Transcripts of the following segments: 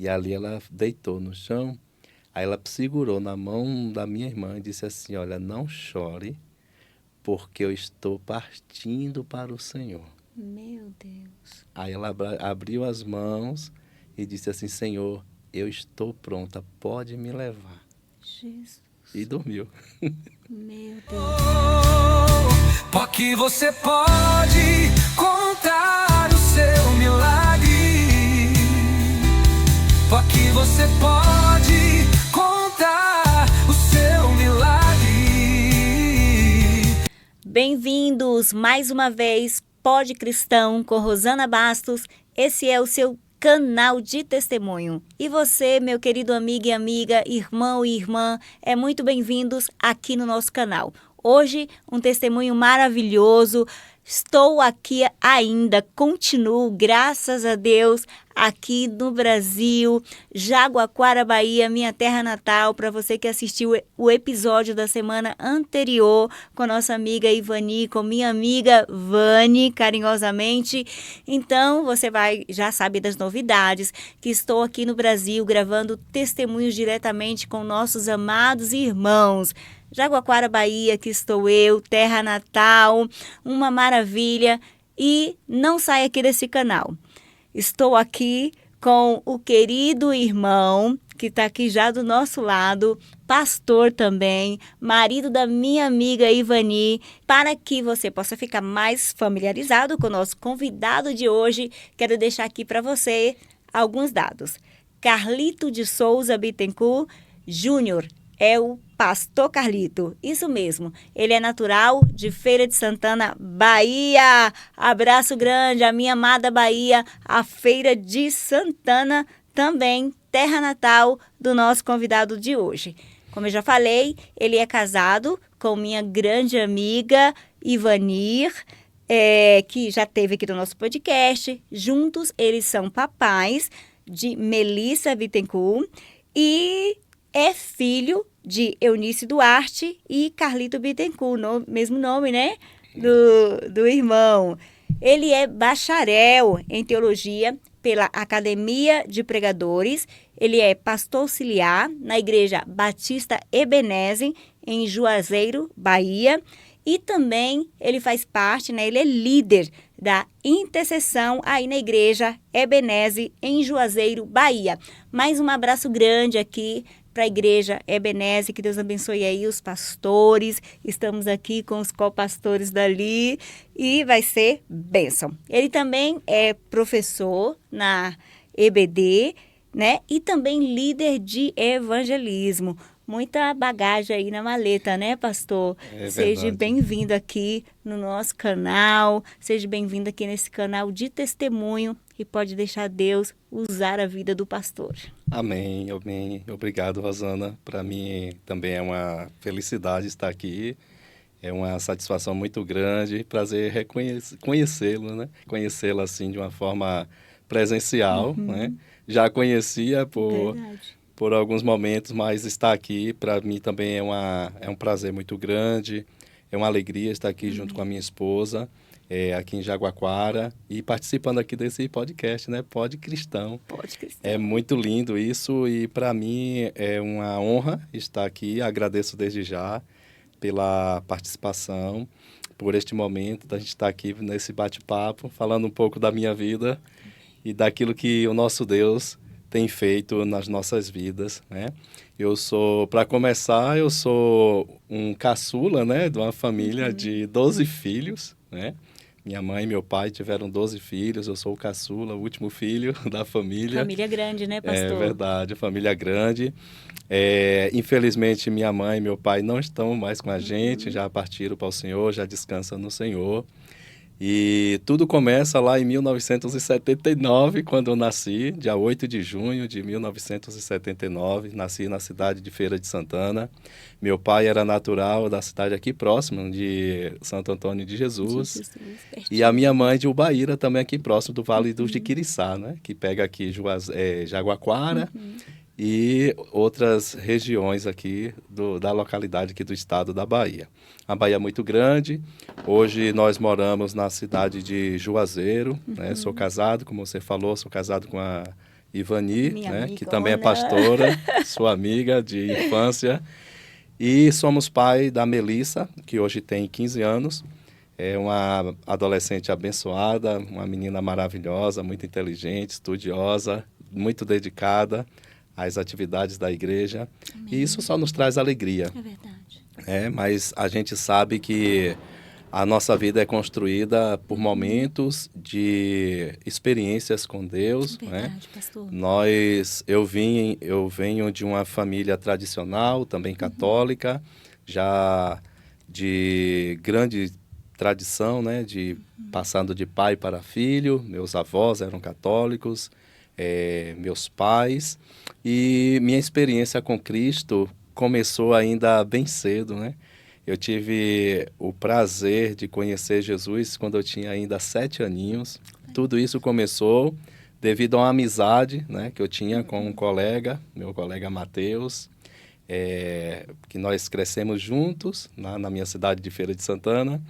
E ali ela deitou no chão, aí ela segurou na mão da minha irmã e disse assim, olha, não chore, porque eu estou partindo para o Senhor. Meu Deus. Aí ela abriu as mãos e disse assim, Senhor, eu estou pronta, pode me levar. Jesus. E dormiu. Meu Deus. Porque você pode contar o seu milagre. Porque você pode contar o seu milagre. Bem-vindos mais uma vez, Pod Cristão com Rosana Bastos. Esse é o seu canal de testemunho. E você, meu querido amigo e amiga, irmão e irmã, é muito bem-vindos aqui no nosso canal. Hoje, um testemunho maravilhoso. Estou aqui ainda, continuo, graças a Deus, aqui no Brasil, Jaguaquara, Bahia, minha terra natal. Para você que assistiu o episódio da semana anterior com nossa amiga Ivani, com minha amiga Vani, carinhosamente. Então, você já sabe das novidades, que estou aqui no Brasil gravando testemunhos diretamente com nossos amados irmãos. Jaguaquara, Bahia, que estou eu, terra natal, uma maravilha. E não sai aqui desse canal. Estou aqui com o querido irmão, que está aqui já do nosso lado, pastor também, marido da minha amiga Ivani. Para que você possa ficar mais familiarizado com o nosso convidado de hoje, quero deixar aqui para você alguns dados. Carlito de Souza Bittencourt Júnior é o Pastor Carlito, isso mesmo, ele é natural de Feira de Santana, Bahia. Abraço grande, a minha amada Bahia, a Feira de Santana, também terra natal do nosso convidado de hoje. Como eu já falei, ele é casado com minha grande amiga Ivanir, que já esteve aqui no nosso podcast. Juntos, eles são papais de Melissa Bittencourt e é filho de Eunice Duarte e Carlito Bittencourt, mesmo nome, né? Do irmão. Ele é bacharel em teologia pela Academia de Pregadores. Ele é pastor auxiliar na Igreja Batista Ebenezer, em Juazeiro, Bahia. E também ele faz parte, né? Ele é líder da intercessão aí na Igreja Ebenezer, em Juazeiro, Bahia. Mais um abraço grande aqui para a Igreja Ebenezer, que Deus abençoe aí os pastores. Estamos aqui com os copastores dali e vai ser bênção. Ele também é professor na EBD, né? E também líder de evangelismo. Muita bagagem aí na maleta, né, pastor? Seja bem-vindo aqui no nosso canal, seja bem-vindo aqui nesse canal de testemunho e pode deixar Deus usar a vida do pastor. Amém, amém. Obrigado, Rosana. Para mim também é uma felicidade estar aqui. É uma satisfação muito grande, prazer conhecê-lo, né? Conhecê-lo assim de uma forma presencial, né? Já conhecia por alguns momentos, mas estar aqui para mim também é um prazer muito grande. É uma alegria estar aqui junto com a minha esposa, aqui em Jaguaquara, e participando aqui desse podcast, né? Pod Cristão. Pod Cristão. É muito lindo isso e para mim é uma honra estar aqui. Agradeço desde já pela participação, por este momento da gente estar aqui nesse bate-papo, falando um pouco da minha vida e daquilo que o nosso Deus tem feito nas nossas vidas, né? Para começar, eu sou um caçula, né? De uma família de 12 filhos, né? Minha mãe e meu pai tiveram 12 filhos, eu sou o caçula, o último filho da família. Família grande, né, pastor? É verdade, família grande. Infelizmente, minha mãe e meu pai não estão mais com a gente, já partiram para o Senhor, já descansam no Senhor. E tudo começa lá em 1979, quando eu nasci, dia 8 de junho de 1979, nasci na cidade de Feira de Santana. Meu pai era natural da cidade aqui próxima, de Santo Antônio de Jesus. E a minha mãe de Ubaíra, também aqui próximo do Vale do Jiquiriçá, né? Que pega aqui Jaguaquara e outras regiões aqui da localidade aqui do estado da Bahia. A Bahia é muito grande. Hoje nós moramos na cidade de Juazeiro, né? Sou casado, como você falou, sou casado com a Ivani, Minha né, amigona. que também é pastora, sua amiga de infância. E somos pai da Melissa, que hoje tem 15 anos. É uma adolescente abençoada, uma menina maravilhosa, muito inteligente, estudiosa, muito dedicada às atividades da igreja. Amém. E isso só nos traz alegria. É verdade. Mas a gente sabe que a nossa vida é construída por momentos de experiências com Deus, É né? verdade, pastor. Eu venho de uma família tradicional, também católica, já de grande tradição, né? De passando de pai para filho. Meus avós eram católicos, meus pais, e minha experiência com Cristo começou ainda bem cedo, né? Eu tive o prazer de conhecer Jesus quando eu tinha ainda 7 aninhos. Tudo isso começou devido a uma amizade, né, que eu tinha com um colega, meu colega Mateus, que nós crescemos juntos na minha cidade de Feira de Santana.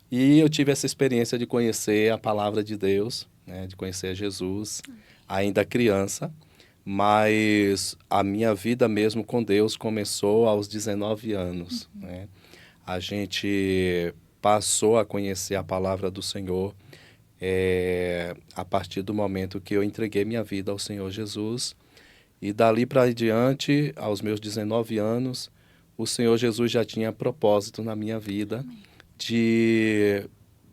E eu tive essa experiência de conhecer a palavra de Deus, né, de conhecer Jesus, ainda criança. Mas a minha vida mesmo com Deus começou aos 19 anos, né? A gente passou a conhecer a palavra do Senhor a partir do momento que eu entreguei minha vida ao Senhor Jesus. E dali para diante, aos meus 19 anos, o Senhor Jesus já tinha propósito na minha vida de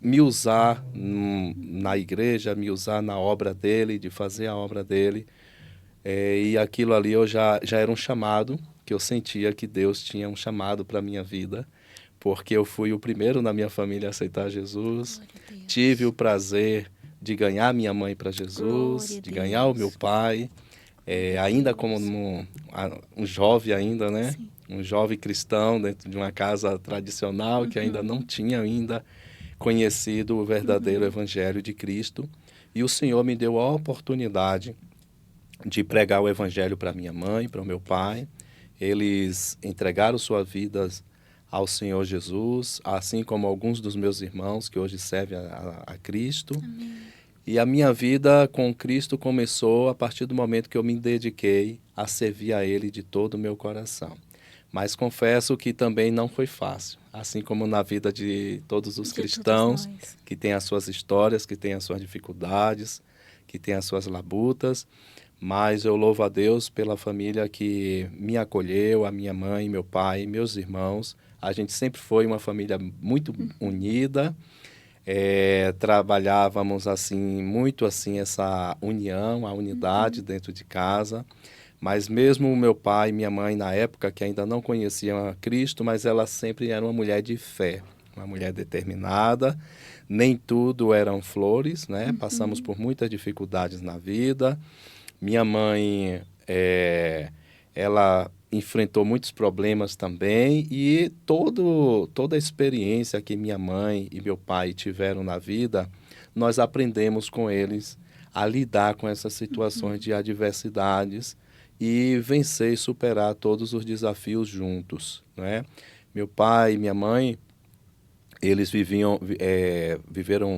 me usar na igreja, me usar na obra dele, de fazer a obra dele. E aquilo ali já era um chamado, que eu sentia que Deus tinha um chamado para a minha vida, porque eu fui o primeiro na minha família a aceitar Jesus, tive o prazer de ganhar minha mãe para Jesus, de ganhar o meu pai, ainda como um jovem ainda, né? Sim. Um jovem cristão dentro de uma casa tradicional que ainda não tinha ainda conhecido o verdadeiro evangelho de Cristo. E o Senhor me deu a oportunidade de pregar o evangelho para minha mãe, para o meu pai. Eles entregaram suas vidas ao Senhor Jesus, assim como alguns dos meus irmãos que hoje servem a Cristo. Amém. E a minha vida com Cristo começou a partir do momento que eu me dediquei a servir a Ele de todo o meu coração. Mas confesso que também não foi fácil, assim como na vida de todos os cristãos, que têm as suas histórias, que têm as suas dificuldades, que têm as suas labutas. Mas eu louvo a Deus pela família que me acolheu, a minha mãe, meu pai, meus irmãos. A gente sempre foi uma família muito unida. Trabalhávamos assim muito assim essa união, a unidade dentro de casa. Mas mesmo o meu pai e minha mãe na época, que ainda não conheciam a Cristo, mas ela sempre era uma mulher de fé, uma mulher determinada. Nem tudo eram flores, né? Passamos por muitas dificuldades na vida. Minha mãe, ela enfrentou muitos problemas também, e toda a experiência que minha mãe e meu pai tiveram na vida, nós aprendemos com eles a lidar com essas situações de adversidades e vencer e superar todos os desafios juntos, né? Meu pai e minha mãe, eles viveram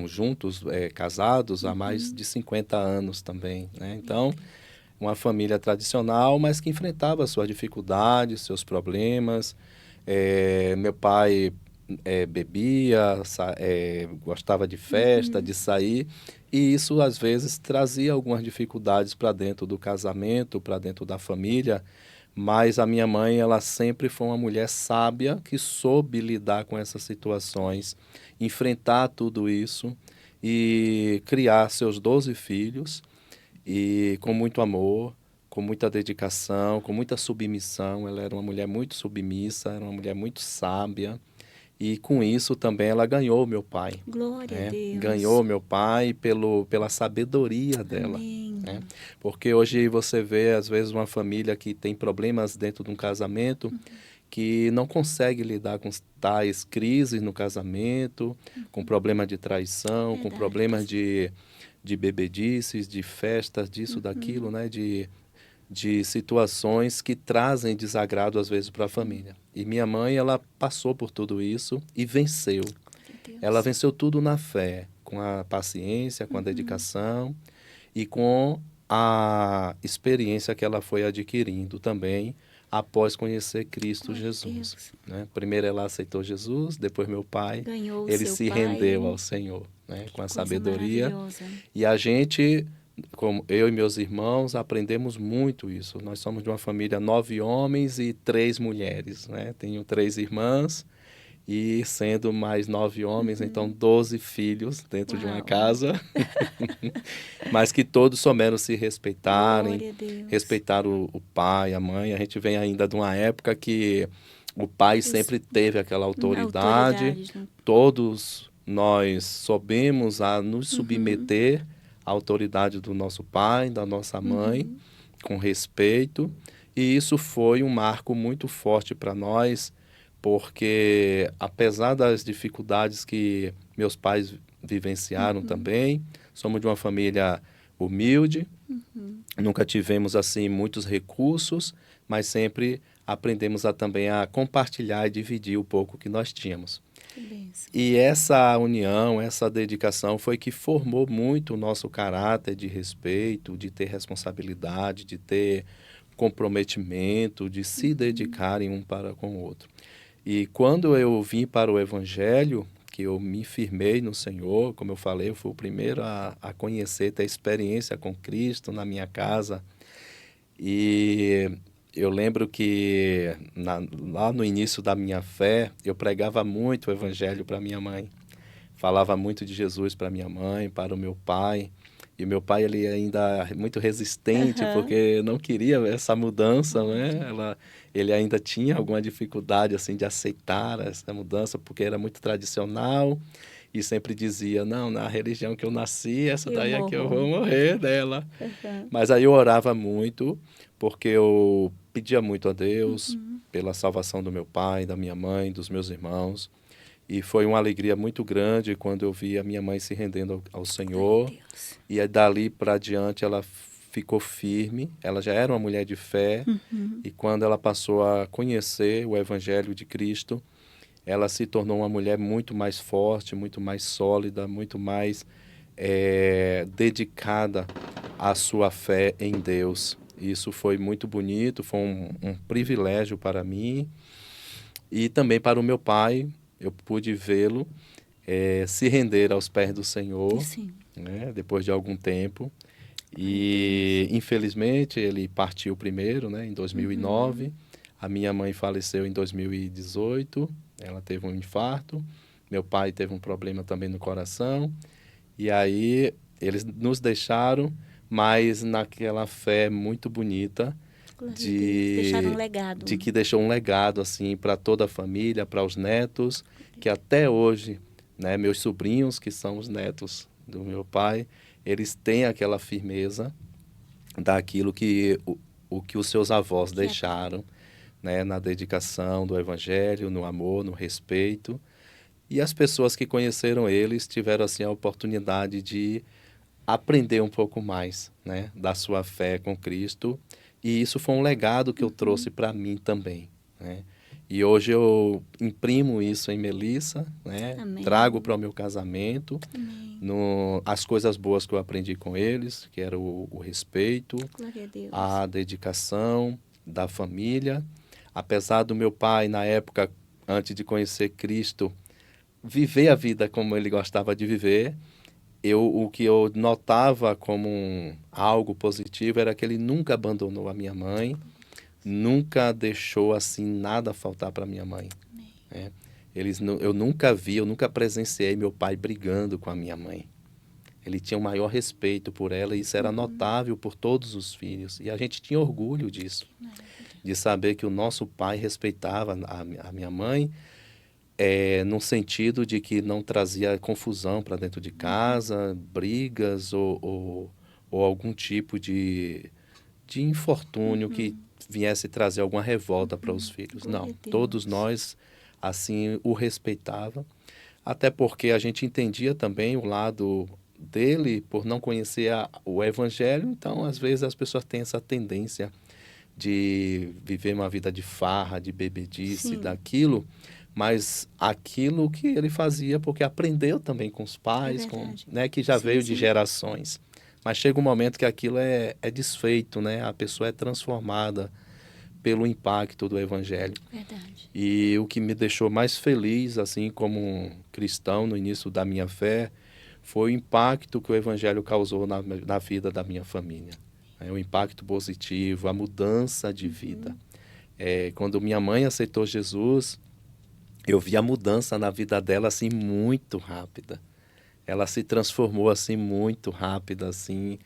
juntos, casados há mais de 50 anos também, né? Então, uma família tradicional, mas que enfrentava suas dificuldades, seus problemas. Meu pai bebia, gostava de festa, de sair, e isso às vezes trazia algumas dificuldades para dentro do casamento, para dentro da família. Mas a minha mãe, ela sempre foi uma mulher sábia que soube lidar com essas situações, enfrentar tudo isso e criar seus 12 filhos, e com muito amor, com muita dedicação, com muita submissão. Ela era uma mulher muito submissa, era uma mulher muito sábia, e com isso também ela ganhou meu pai. Glória a Deus. Ganhou meu pai pela sabedoria dela. Amém. Né? Porque hoje você vê, às vezes, uma família que tem problemas dentro de um casamento, que não consegue lidar com tais crises no casamento, com problema de traição, com problemas de bebedices, de festas, disso, daquilo, né? De situações que trazem desagrado, às vezes, para a família. E minha mãe, ela passou por tudo isso e venceu. Ela venceu tudo na fé, com a paciência, com a dedicação e com a experiência que ela foi adquirindo também após conhecer Cristo Glória a Jesus, Deus. né? Primeiro ela aceitou Jesus, depois meu pai, Ganhou o ele seu se pai. rendeu ao Senhor, né? Com a Coisa sabedoria. maravilhosa. E a gente, como eu e meus irmãos, aprendemos muito isso. Nós somos de uma família 9 homens e 3 mulheres, né? Tenho 3 irmãs e sendo mais 9 homens, então 12 filhos dentro de uma Uau. casa. Mas que todos souberam se respeitarem, Glória a Deus. respeitar o pai, a mãe. A gente vem ainda de uma época que o pai sempre teve aquela autoridade. Autoridade, né? Todos nós soubemos a nos submeter à autoridade do nosso pai, da nossa mãe, com respeito. E isso foi um marco muito forte para nós, porque apesar das dificuldades que meus pais vivenciaram também, somos de uma família humilde, nunca tivemos assim muitos recursos, mas sempre aprendemos também a compartilhar e dividir o pouco que nós tínhamos. Que bênção. E essa união, essa dedicação foi que formou muito o nosso caráter de respeito, de ter responsabilidade, de ter comprometimento, de se dedicarem um para com o outro. E quando eu vim para o Evangelho, que eu me firmei no Senhor, como eu falei, eu fui o primeiro a conhecer, ter experiência com Cristo na minha casa. E eu lembro que lá no início da minha fé, eu pregava muito o Evangelho para minha mãe. Falava muito de Jesus para minha mãe, para o meu pai. E o meu pai, ele ainda é muito resistente, porque não queria essa mudança, né? Ele ainda tinha alguma dificuldade, assim, de aceitar essa mudança, porque era muito tradicional. E sempre dizia, não, na religião que eu nasci, essa daí é que eu vou morrer dela. Mas aí eu orava muito, porque eu pedia muito a Deus pela salvação do meu pai, da minha mãe, dos meus irmãos. E foi uma alegria muito grande quando eu vi a minha mãe se rendendo ao Senhor. E aí, dali para diante ela ficou firme. Ela já era uma mulher de fé. E quando ela passou a conhecer o Evangelho de Cristo, ela se tornou uma mulher muito mais forte, muito mais sólida, muito mais dedicada à sua fé em Deus. Isso foi muito bonito, foi um privilégio para mim e também para o meu pai. Eu pude vê-lo se render aos pés do Senhor, né, depois de algum tempo. E, infelizmente, ele partiu primeiro, né, em 2009. A minha mãe faleceu em 2018. Ela teve um infarto. Meu pai teve um problema também no coração. E aí, eles nos deixaram, mas naquela fé muito bonita, Deixaram um legado. de que deixou um legado assim para toda a família, para os netos, que até hoje, né, meus sobrinhos, que são os netos do meu pai, eles têm aquela firmeza daquilo que o que os seus avós deixaram, né, na dedicação do Evangelho, no amor, no respeito. E as pessoas que conheceram eles tiveram assim a oportunidade de aprender um pouco mais, né, da sua fé com Cristo. E isso foi um legado que eu trouxe para mim também, né? E hoje eu imprimo isso em Melissa, né? Trago para o meu casamento, as coisas boas que eu aprendi com eles, que era o respeito, a dedicação da família. Apesar do meu pai, na época, antes de conhecer Cristo, viver a vida como ele gostava de viver, o que eu notava como algo positivo era que ele nunca abandonou a minha mãe, nunca deixou assim nada faltar para minha mãe. Né? Eu nunca presenciei meu pai brigando com a minha mãe. Ele tinha o maior respeito por ela e isso era notável por todos os filhos. E a gente tinha orgulho disso, de saber que o nosso pai respeitava a minha mãe, no sentido de que não trazia confusão para dentro de casa, brigas ou algum tipo de infortúnio que viesse trazer alguma revolta para os filhos. Não, todos nós, assim, o respeitava, até porque a gente entendia também o lado dele, por não conhecer o Evangelho, então, às vezes, as pessoas têm essa tendência de viver uma vida de farra, de bebedice, daquilo, mas aquilo que ele fazia, porque aprendeu também com os pais, né, que já veio de gerações. Mas chega um momento que aquilo é desfeito, né? A pessoa é transformada pelo impacto do Evangelho. Verdade. E o que me deixou mais feliz, assim, como um cristão no início da minha fé, foi o impacto que o Evangelho causou na vida da minha família. O impacto positivo, a mudança de vida. Quando minha mãe aceitou Jesus, eu vi a mudança na vida dela, assim, muito rápida. Ela se transformou, assim, muito rápida, assim,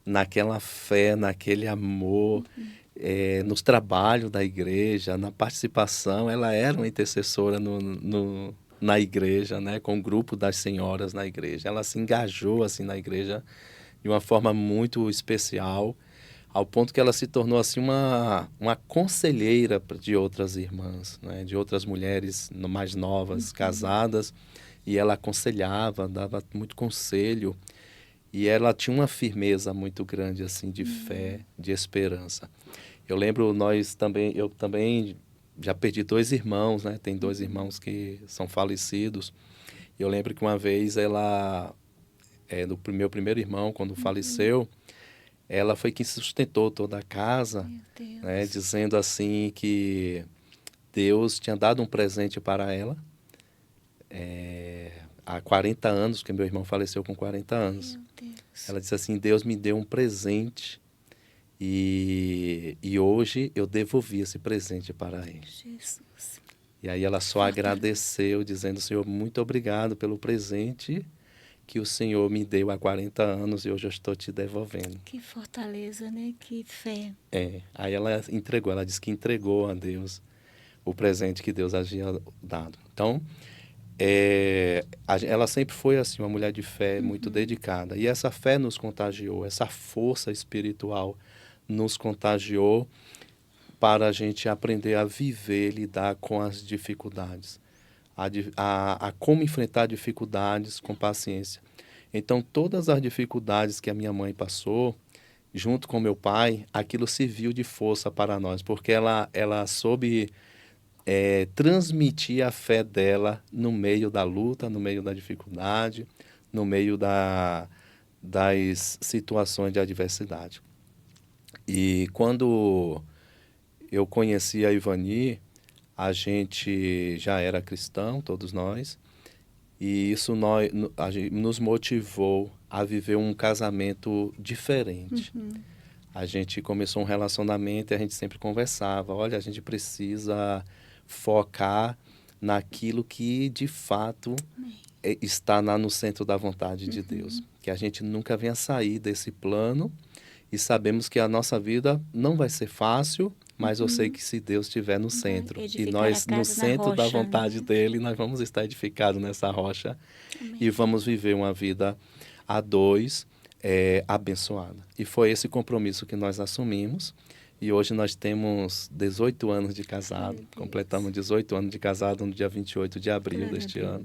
naquela fé, naquele amor, nos trabalhos da igreja, na participação. Ela era uma intercessora na igreja, né, com o grupo das senhoras na igreja. Ela se engajou, assim, na igreja de uma forma muito especial, ao ponto que ela se tornou, assim, uma conselheira de outras irmãs, né, de outras mulheres mais novas, casadas, e ela aconselhava, dava muito conselho, e ela tinha uma firmeza muito grande, assim, de fé, de esperança. Eu lembro, eu também já perdi 2 irmãos, né? Tem 2 irmãos que são falecidos. Eu lembro que uma vez ela, no meu primeiro irmão, quando faleceu, ela foi quem sustentou toda a casa, Meu Deus. né? Dizendo assim que Deus tinha dado um presente para ela, há 40 anos, que meu irmão faleceu com 40 anos. Meu Deus. Ela disse assim, Deus me deu um presente e hoje eu devolvi esse presente para ele. Jesus. E aí ela só agradeceu, dizendo, Senhor, muito obrigado pelo presente que o Senhor me deu há 40 anos e hoje eu estou te devolvendo. Que fortaleza, né? Que fé. Aí ela entregou, ela disse que entregou a Deus o presente que Deus havia dado. Então, ela sempre foi assim uma mulher de fé muito dedicada. E essa fé nos contagiou, essa força espiritual nos contagiou para a gente aprender a viver, lidar com as dificuldades, a como enfrentar dificuldades com paciência. Então, todas as dificuldades que a minha mãe passou, junto com meu pai, aquilo serviu de força para nós, porque ela soube transmitir a fé dela no meio da luta, no meio da dificuldade, no meio das situações de adversidade. E quando eu conheci a Ivani, a gente já era cristão, todos nós, e isso nos motivou a viver um casamento diferente. A gente começou um relacionamento e a gente sempre conversava, olha, a gente precisa focar naquilo que de fato está no centro da vontade de Deus. Que a gente nunca venha sair desse plano e sabemos que a nossa vida não vai ser fácil, mas eu sei que se Deus estiver no centro e nós no centro da vontade dele, nós vamos estar edificados nessa rocha. Amém. E vamos viver uma vida a 2 abençoada. E foi esse compromisso que nós assumimos. E hoje nós temos 18 anos de casado, completamos 18 anos de casado no dia 28 de abril deste ano.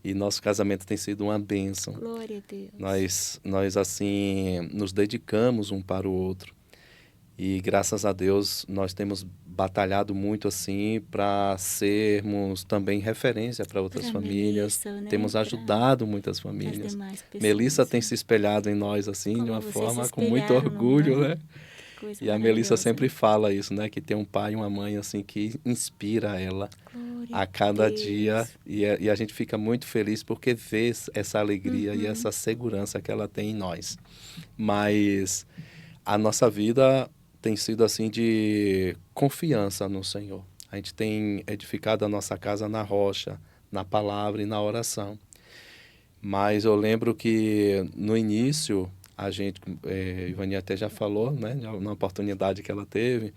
E nosso casamento tem sido uma bênção. Glória a Deus. Nós assim, nos dedicamos um para o outro. E graças a Deus nós temos batalhado muito assim para sermos também referência para outras famílias. Melissa, né? Temos ajudado muitas famílias. Melissa tem se espelhado em nós assim de uma forma com muito orgulho, né? E a Melissa sempre fala isso, né? Que tem um pai e uma mãe assim que inspira ela a cada dia. E a gente fica muito feliz porque vê essa alegria e essa segurança que ela tem em nós. Mas a nossa vida tem sido assim de confiança no Senhor. A gente tem edificado a nossa casa na rocha, na palavra e na oração. Mas eu lembro que no início a gente, Ivani até já falou, né, na oportunidade que ela teve,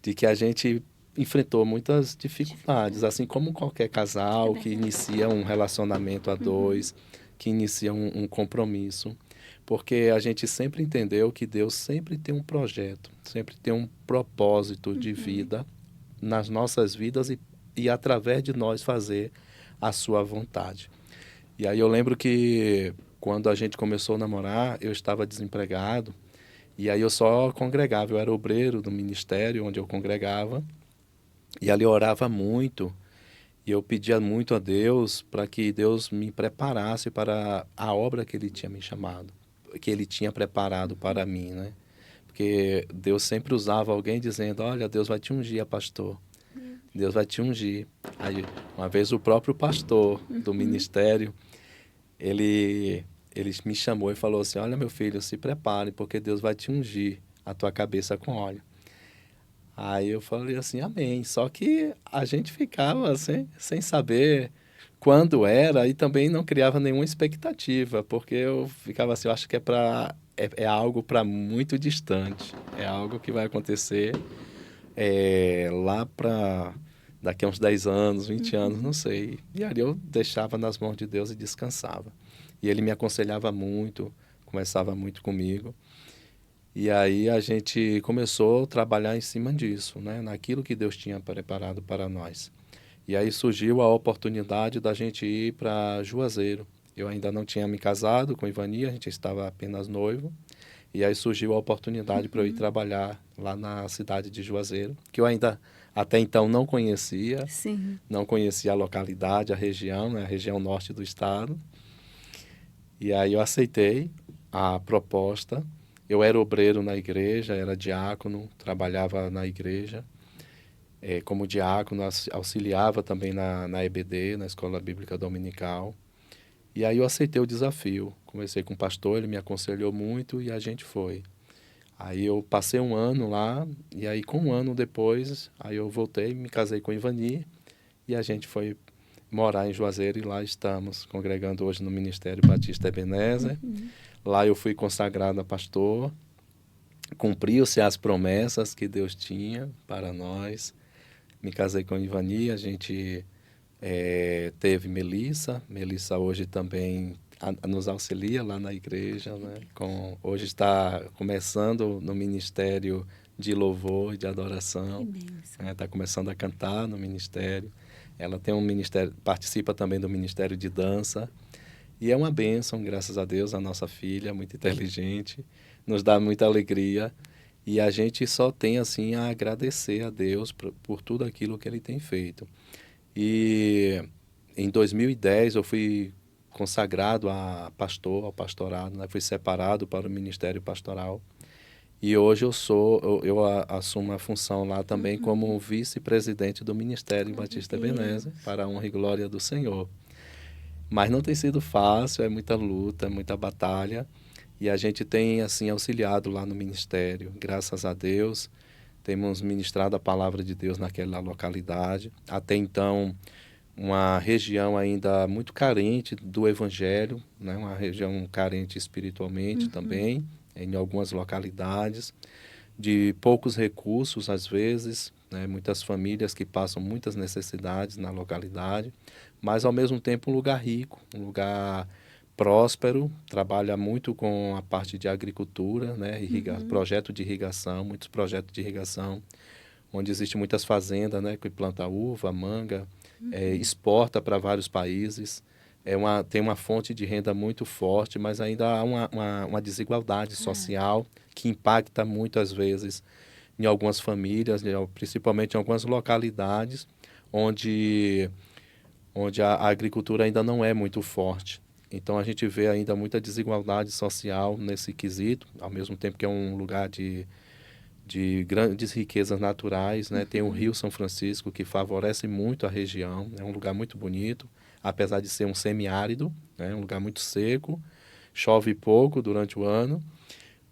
de que a gente enfrentou muitas dificuldades, assim como qualquer casal que inicia um relacionamento a 2, que inicia um compromisso, porque a gente sempre entendeu que Deus sempre tem um projeto, sempre tem um propósito de vida nas nossas vidas e através de nós fazer a sua vontade. E aí eu lembro que quando a gente começou a namorar, eu estava desempregado e aí eu só congregava, eu era obreiro do ministério onde eu congregava e ali eu orava muito e eu pedia muito a Deus para que Deus me preparasse para a obra que Ele tinha me chamado. que Ele tinha preparado para mim, né? Porque Deus sempre usava alguém dizendo, olha, Deus vai te ungir, pastor. Deus vai te ungir. Aí, uma vez o próprio pastor do ministério, ele me chamou e falou assim, olha, meu filho, se prepare, porque Deus vai te ungir a tua cabeça com óleo. Aí eu falei assim, amém. Só que a gente ficava sem saber quando era e também não criava nenhuma expectativa, porque eu ficava assim, eu acho que é algo para muito distante. É algo que vai acontecer lá para daqui a uns 10 anos, 20 anos, não sei. E ali eu deixava nas mãos de Deus e descansava. E ele me aconselhava muito, conversava muito comigo. E aí a gente começou a trabalhar em cima disso, né? Naquilo que Deus tinha preparado para nós. E aí surgiu a oportunidade da gente ir para Juazeiro. Eu ainda não tinha me casado com Ivani, a gente estava apenas noivo. E aí surgiu a oportunidade para eu ir trabalhar lá na cidade de Juazeiro, que eu ainda até então não conhecia. Sim. Não conhecia a localidade, a região, né? A região norte do estado. E aí eu aceitei a proposta. Eu era obreiro na igreja, era diácono, trabalhava na igreja. Como diácono, auxiliava também na EBD, na Escola Bíblica Dominical. E aí eu aceitei o desafio. Conversei com o pastor, ele me aconselhou muito e a gente foi. Aí eu passei um ano lá, e aí com um ano depois, aí eu voltei, me casei com Ivani, e a gente foi morar em Juazeiro, e lá estamos, congregando hoje no Ministério Batista Ebenezer. Lá eu fui consagrado a pastor, cumpriu-se as promessas que Deus tinha para nós. Me casei com Ivani, a gente teve Melissa. Melissa hoje também nos auxilia lá na igreja, né? Hoje está começando no ministério de louvor e de adoração. Está começando a cantar no ministério. Ela tem um ministério, participa também do ministério de dança. E é uma bênção, graças a Deus, a nossa filha, muito inteligente, nos dá muita alegria. E a gente só tem, assim, a agradecer a Deus por tudo aquilo que Ele tem feito. E em 2010 eu fui consagrado a pastor, ao pastorado, né? Fui separado para o ministério pastoral. E hoje eu assumo a função lá também como vice-presidente do Ministério Batista Ebenezer, para a honra e glória do Senhor. Mas não tem sido fácil, é muita luta, é muita batalha. E a gente tem, assim, auxiliado lá no ministério. Graças a Deus, temos ministrado a palavra de Deus naquela localidade. Até então, uma região ainda muito carente do evangelho, né? Uma região carente espiritualmente também, em algumas localidades, de poucos recursos às vezes, né? Muitas famílias que passam muitas necessidades na localidade, mas ao mesmo tempo um lugar rico, um lugar próspero, trabalha muito com a parte de agricultura, né? Projeto de irrigação, muitos projetos de irrigação, onde existem muitas fazendas, né? Que planta uva, manga, exporta para vários países. Tem uma fonte de renda muito forte, mas ainda há uma desigualdade social que impacta muito, às vezes, em algumas famílias, principalmente em algumas localidades, onde a agricultura ainda não é muito forte. Então, a gente vê ainda muita desigualdade social nesse quesito, ao mesmo tempo que é um lugar de grandes riquezas naturais, né? Tem o Rio São Francisco, que favorece muito a região, é um lugar muito bonito, apesar de ser um semiárido, né? Um lugar muito seco, chove pouco durante o ano,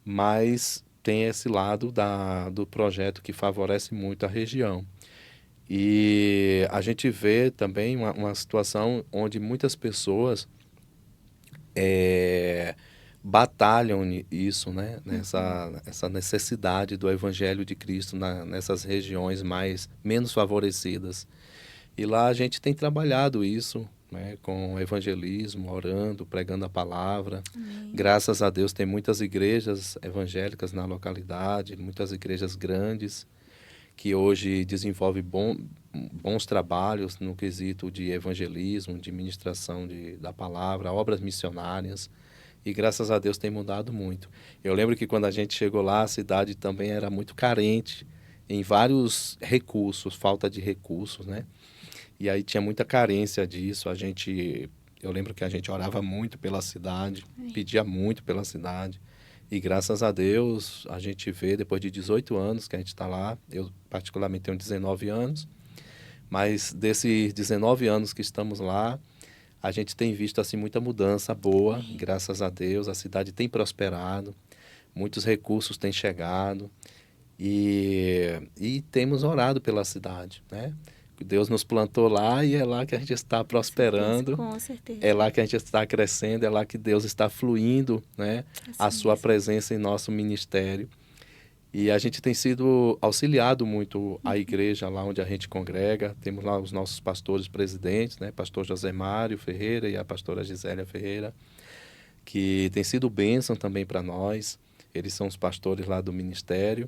mas tem esse lado do projeto que favorece muito a região. E a gente vê também uma situação onde muitas pessoas batalham isso, né? Essa necessidade do Evangelho de Cristo nessas regiões menos favorecidas. E lá a gente tem trabalhado isso, né? Com evangelismo, orando, pregando a palavra. Graças a Deus tem muitas igrejas evangélicas na localidade, muitas igrejas grandes, que hoje desenvolvem bons trabalhos no quesito de evangelismo, de ministração da palavra, obras missionárias. E graças a Deus tem mudado muito. Eu lembro que quando a gente chegou lá, a cidade também era muito carente em vários recursos, falta de recursos, né? E aí tinha muita carência disso. A gente Eu lembro que a gente orava muito pela cidade, pedia muito pela cidade. E graças a Deus, a gente vê, depois de 18 anos que a gente está lá, eu particularmente tenho 19 anos, mas desses 19 anos que estamos lá, a gente tem visto assim muita mudança boa, graças a Deus. A cidade tem prosperado, muitos recursos têm chegado e temos orado pela cidade, né? Deus nos plantou lá e é lá que a gente está prosperando, Com certeza. é lá que a gente está crescendo, é lá que Deus está fluindo, né? A Assim sua mesmo. presença em nosso ministério. E a gente tem sido auxiliado muito a igreja lá onde a gente congrega. Temos lá os nossos pastores presidentes, né? Pastor José Mário Ferreira e a pastora Gisélia Ferreira, que tem sido bênção também para nós. Eles são os pastores lá do ministério.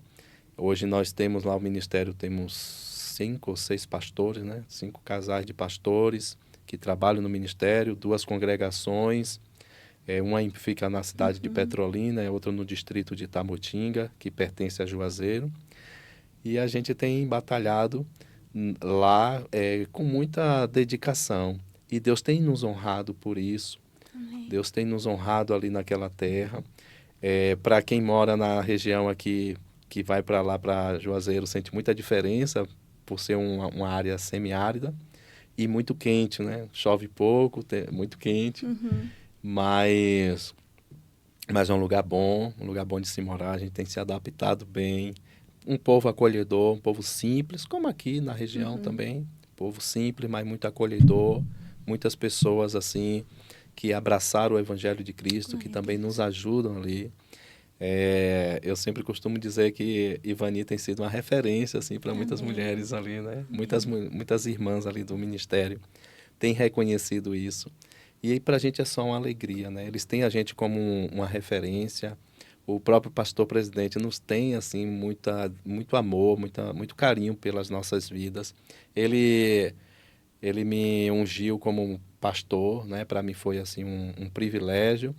Hoje nós temos lá o ministério, temos 5 ou 6 pastores, né? 5 casais de pastores que trabalham no ministério, 2 congregações. Uma fica na cidade de Petrolina, outra no distrito de Itamotinga, que pertence a Juazeiro. E a gente tem batalhado lá com muita dedicação. E Deus tem nos honrado por isso. Amém. Deus tem nos honrado ali naquela terra. Para quem mora na região aqui, que vai para lá, para Juazeiro, sente muita diferença por ser uma área semiárida e muito quente, né? Chove pouco, muito quente, mas é um lugar bom de se morar. A gente tem se adaptado bem. Um povo acolhedor, um povo simples, como aqui na região também. Povo simples, mas muito acolhedor. Muitas pessoas assim que abraçaram o Evangelho de Cristo, que também nos ajudam ali. Eu sempre costumo dizer que Ivani tem sido uma referência assim para muitas mulheres ali, né? Muitas irmãs ali do ministério têm reconhecido isso. E aí para a gente é só uma alegria, né? Eles têm a gente como uma referência. O próprio pastor presidente nos tem assim muito amor, muito carinho pelas nossas vidas. Ele me ungiu como pastor, né? Para mim foi assim um privilégio.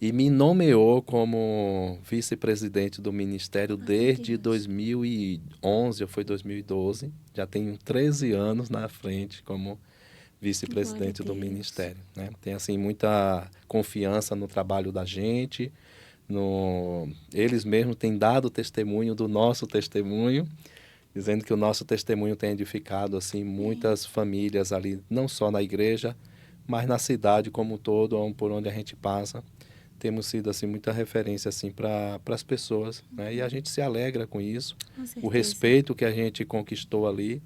E me nomeou como vice-presidente do ministério desde 2011, ou foi 2012. Já tenho 13 anos na frente como vice-presidente do ministério, né? Tem assim muita confiança no trabalho da gente. Eles mesmos têm dado testemunho do nosso testemunho, dizendo que o nosso testemunho tem edificado assim muitas famílias ali, não só na igreja, mas na cidade como um todo, por onde a gente passa. Temos sido assim muita referência assim para as pessoas, né? E a gente se alegra com isso. Com O respeito que a gente conquistou ali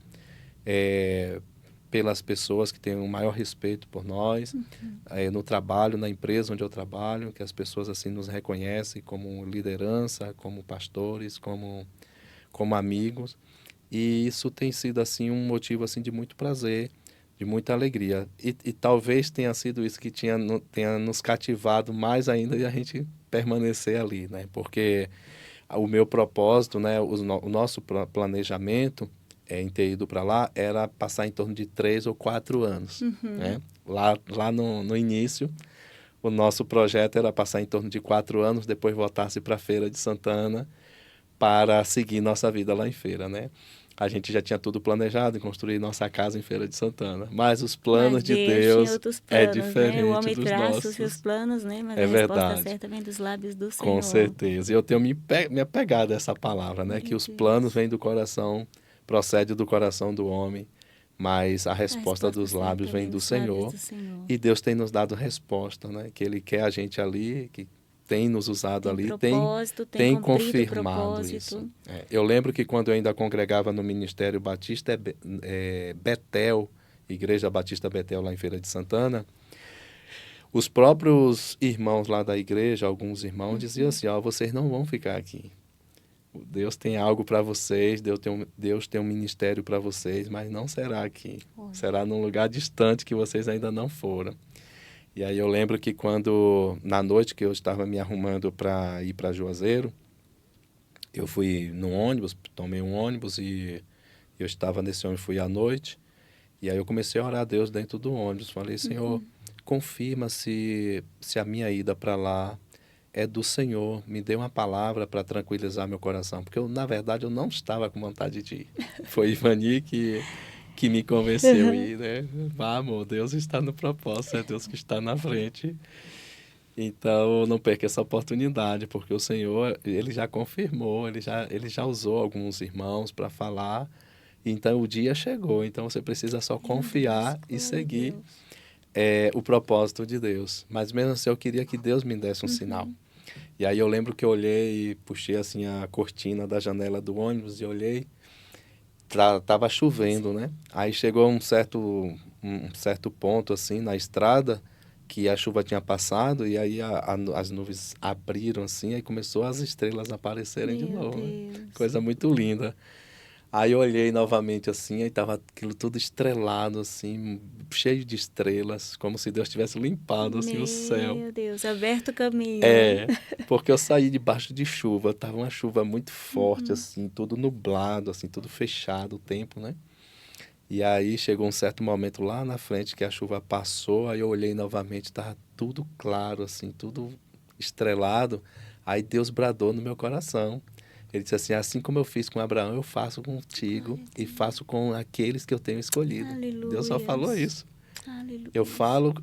pelas pessoas que têm o maior respeito por nós, no trabalho, na empresa onde eu trabalho, que as pessoas assim nos reconhecem como liderança, como pastores, como amigos. E isso tem sido assim um motivo assim de muito prazer, de muita alegria. E talvez tenha sido isso que tenha nos cativado mais ainda e a gente permanecer ali, né? Porque o meu propósito, né, o nosso planejamento em ter ido para lá era passar em torno de 3 ou 4 anos, né? Lá no início, o nosso projeto era passar em torno de 4 anos, depois voltar-se para a Feira de Santana para seguir nossa vida lá em Feira, né? A gente já tinha tudo planejado em construir nossa casa em Feira de Santana. Mas os planos de Deus é diferente, né? O homem dos traça nossos. os seus planos, né? Mas É a resposta verdade. certa vem dos lábios do Senhor. Com certeza. E eu tenho me apegado a essa palavra, né? Que os planos vêm do coração, procede do coração do homem, mas a resposta dos lábios vem do Senhor. E Deus tem nos dado resposta, né? Que Ele quer a gente ali, que tem nos usado ali, tem confirmado isso. Eu lembro que quando eu ainda congregava no Ministério Batista Betel, Igreja Batista Betel lá em Feira de Santana, os próprios irmãos lá da igreja, alguns irmãos, diziam assim, vocês não vão ficar aqui. Deus tem algo para vocês, Deus tem um ministério para vocês, mas não será aqui. Será num lugar distante que vocês ainda não foram. E aí eu lembro que na noite que eu estava me arrumando para ir para Juazeiro, eu fui no ônibus, tomei um ônibus e eu estava nesse ônibus, fui à noite, e aí eu comecei a orar a Deus dentro do ônibus. Falei, Senhor, confirma se a minha ida para lá é do Senhor, me dê uma palavra para tranquilizar meu coração, porque na verdade eu não estava com vontade de ir. Foi Ivani que que me convenceu a ir, né? Ah, amor, Deus está no propósito, é Deus que está na frente. Então, não perca essa oportunidade, porque o Senhor, ele já confirmou, ele já usou alguns irmãos para falar. Então, o dia chegou. Então, você precisa só confiar e seguir o propósito de Deus. Mas mesmo assim, eu queria que Deus me desse um sinal. E aí eu lembro que eu olhei e puxei assim a cortina da janela do ônibus e olhei, tava chovendo, né? Aí chegou um certo ponto assim na estrada que a chuva tinha passado e aí as nuvens abriram assim e começou as estrelas a aparecerem de novo, né? Coisa muito linda. Aí eu olhei novamente assim, aí tava aquilo tudo estrelado assim, cheio de estrelas, como se Deus tivesse limpado assim o céu. Meu Deus, aberto o caminho. Porque eu saí debaixo de chuva, tava uma chuva muito forte assim, tudo nublado, assim, tudo fechado o tempo, né? E aí chegou um certo momento lá na frente que a chuva passou, aí eu olhei novamente, tava tudo claro assim, tudo estrelado. Aí Deus bradou no meu coração. Ele disse assim como eu fiz com Abraão, eu faço contigo e faço com aqueles que eu tenho escolhido. Aleluia. Deus só falou isso. Aleluia.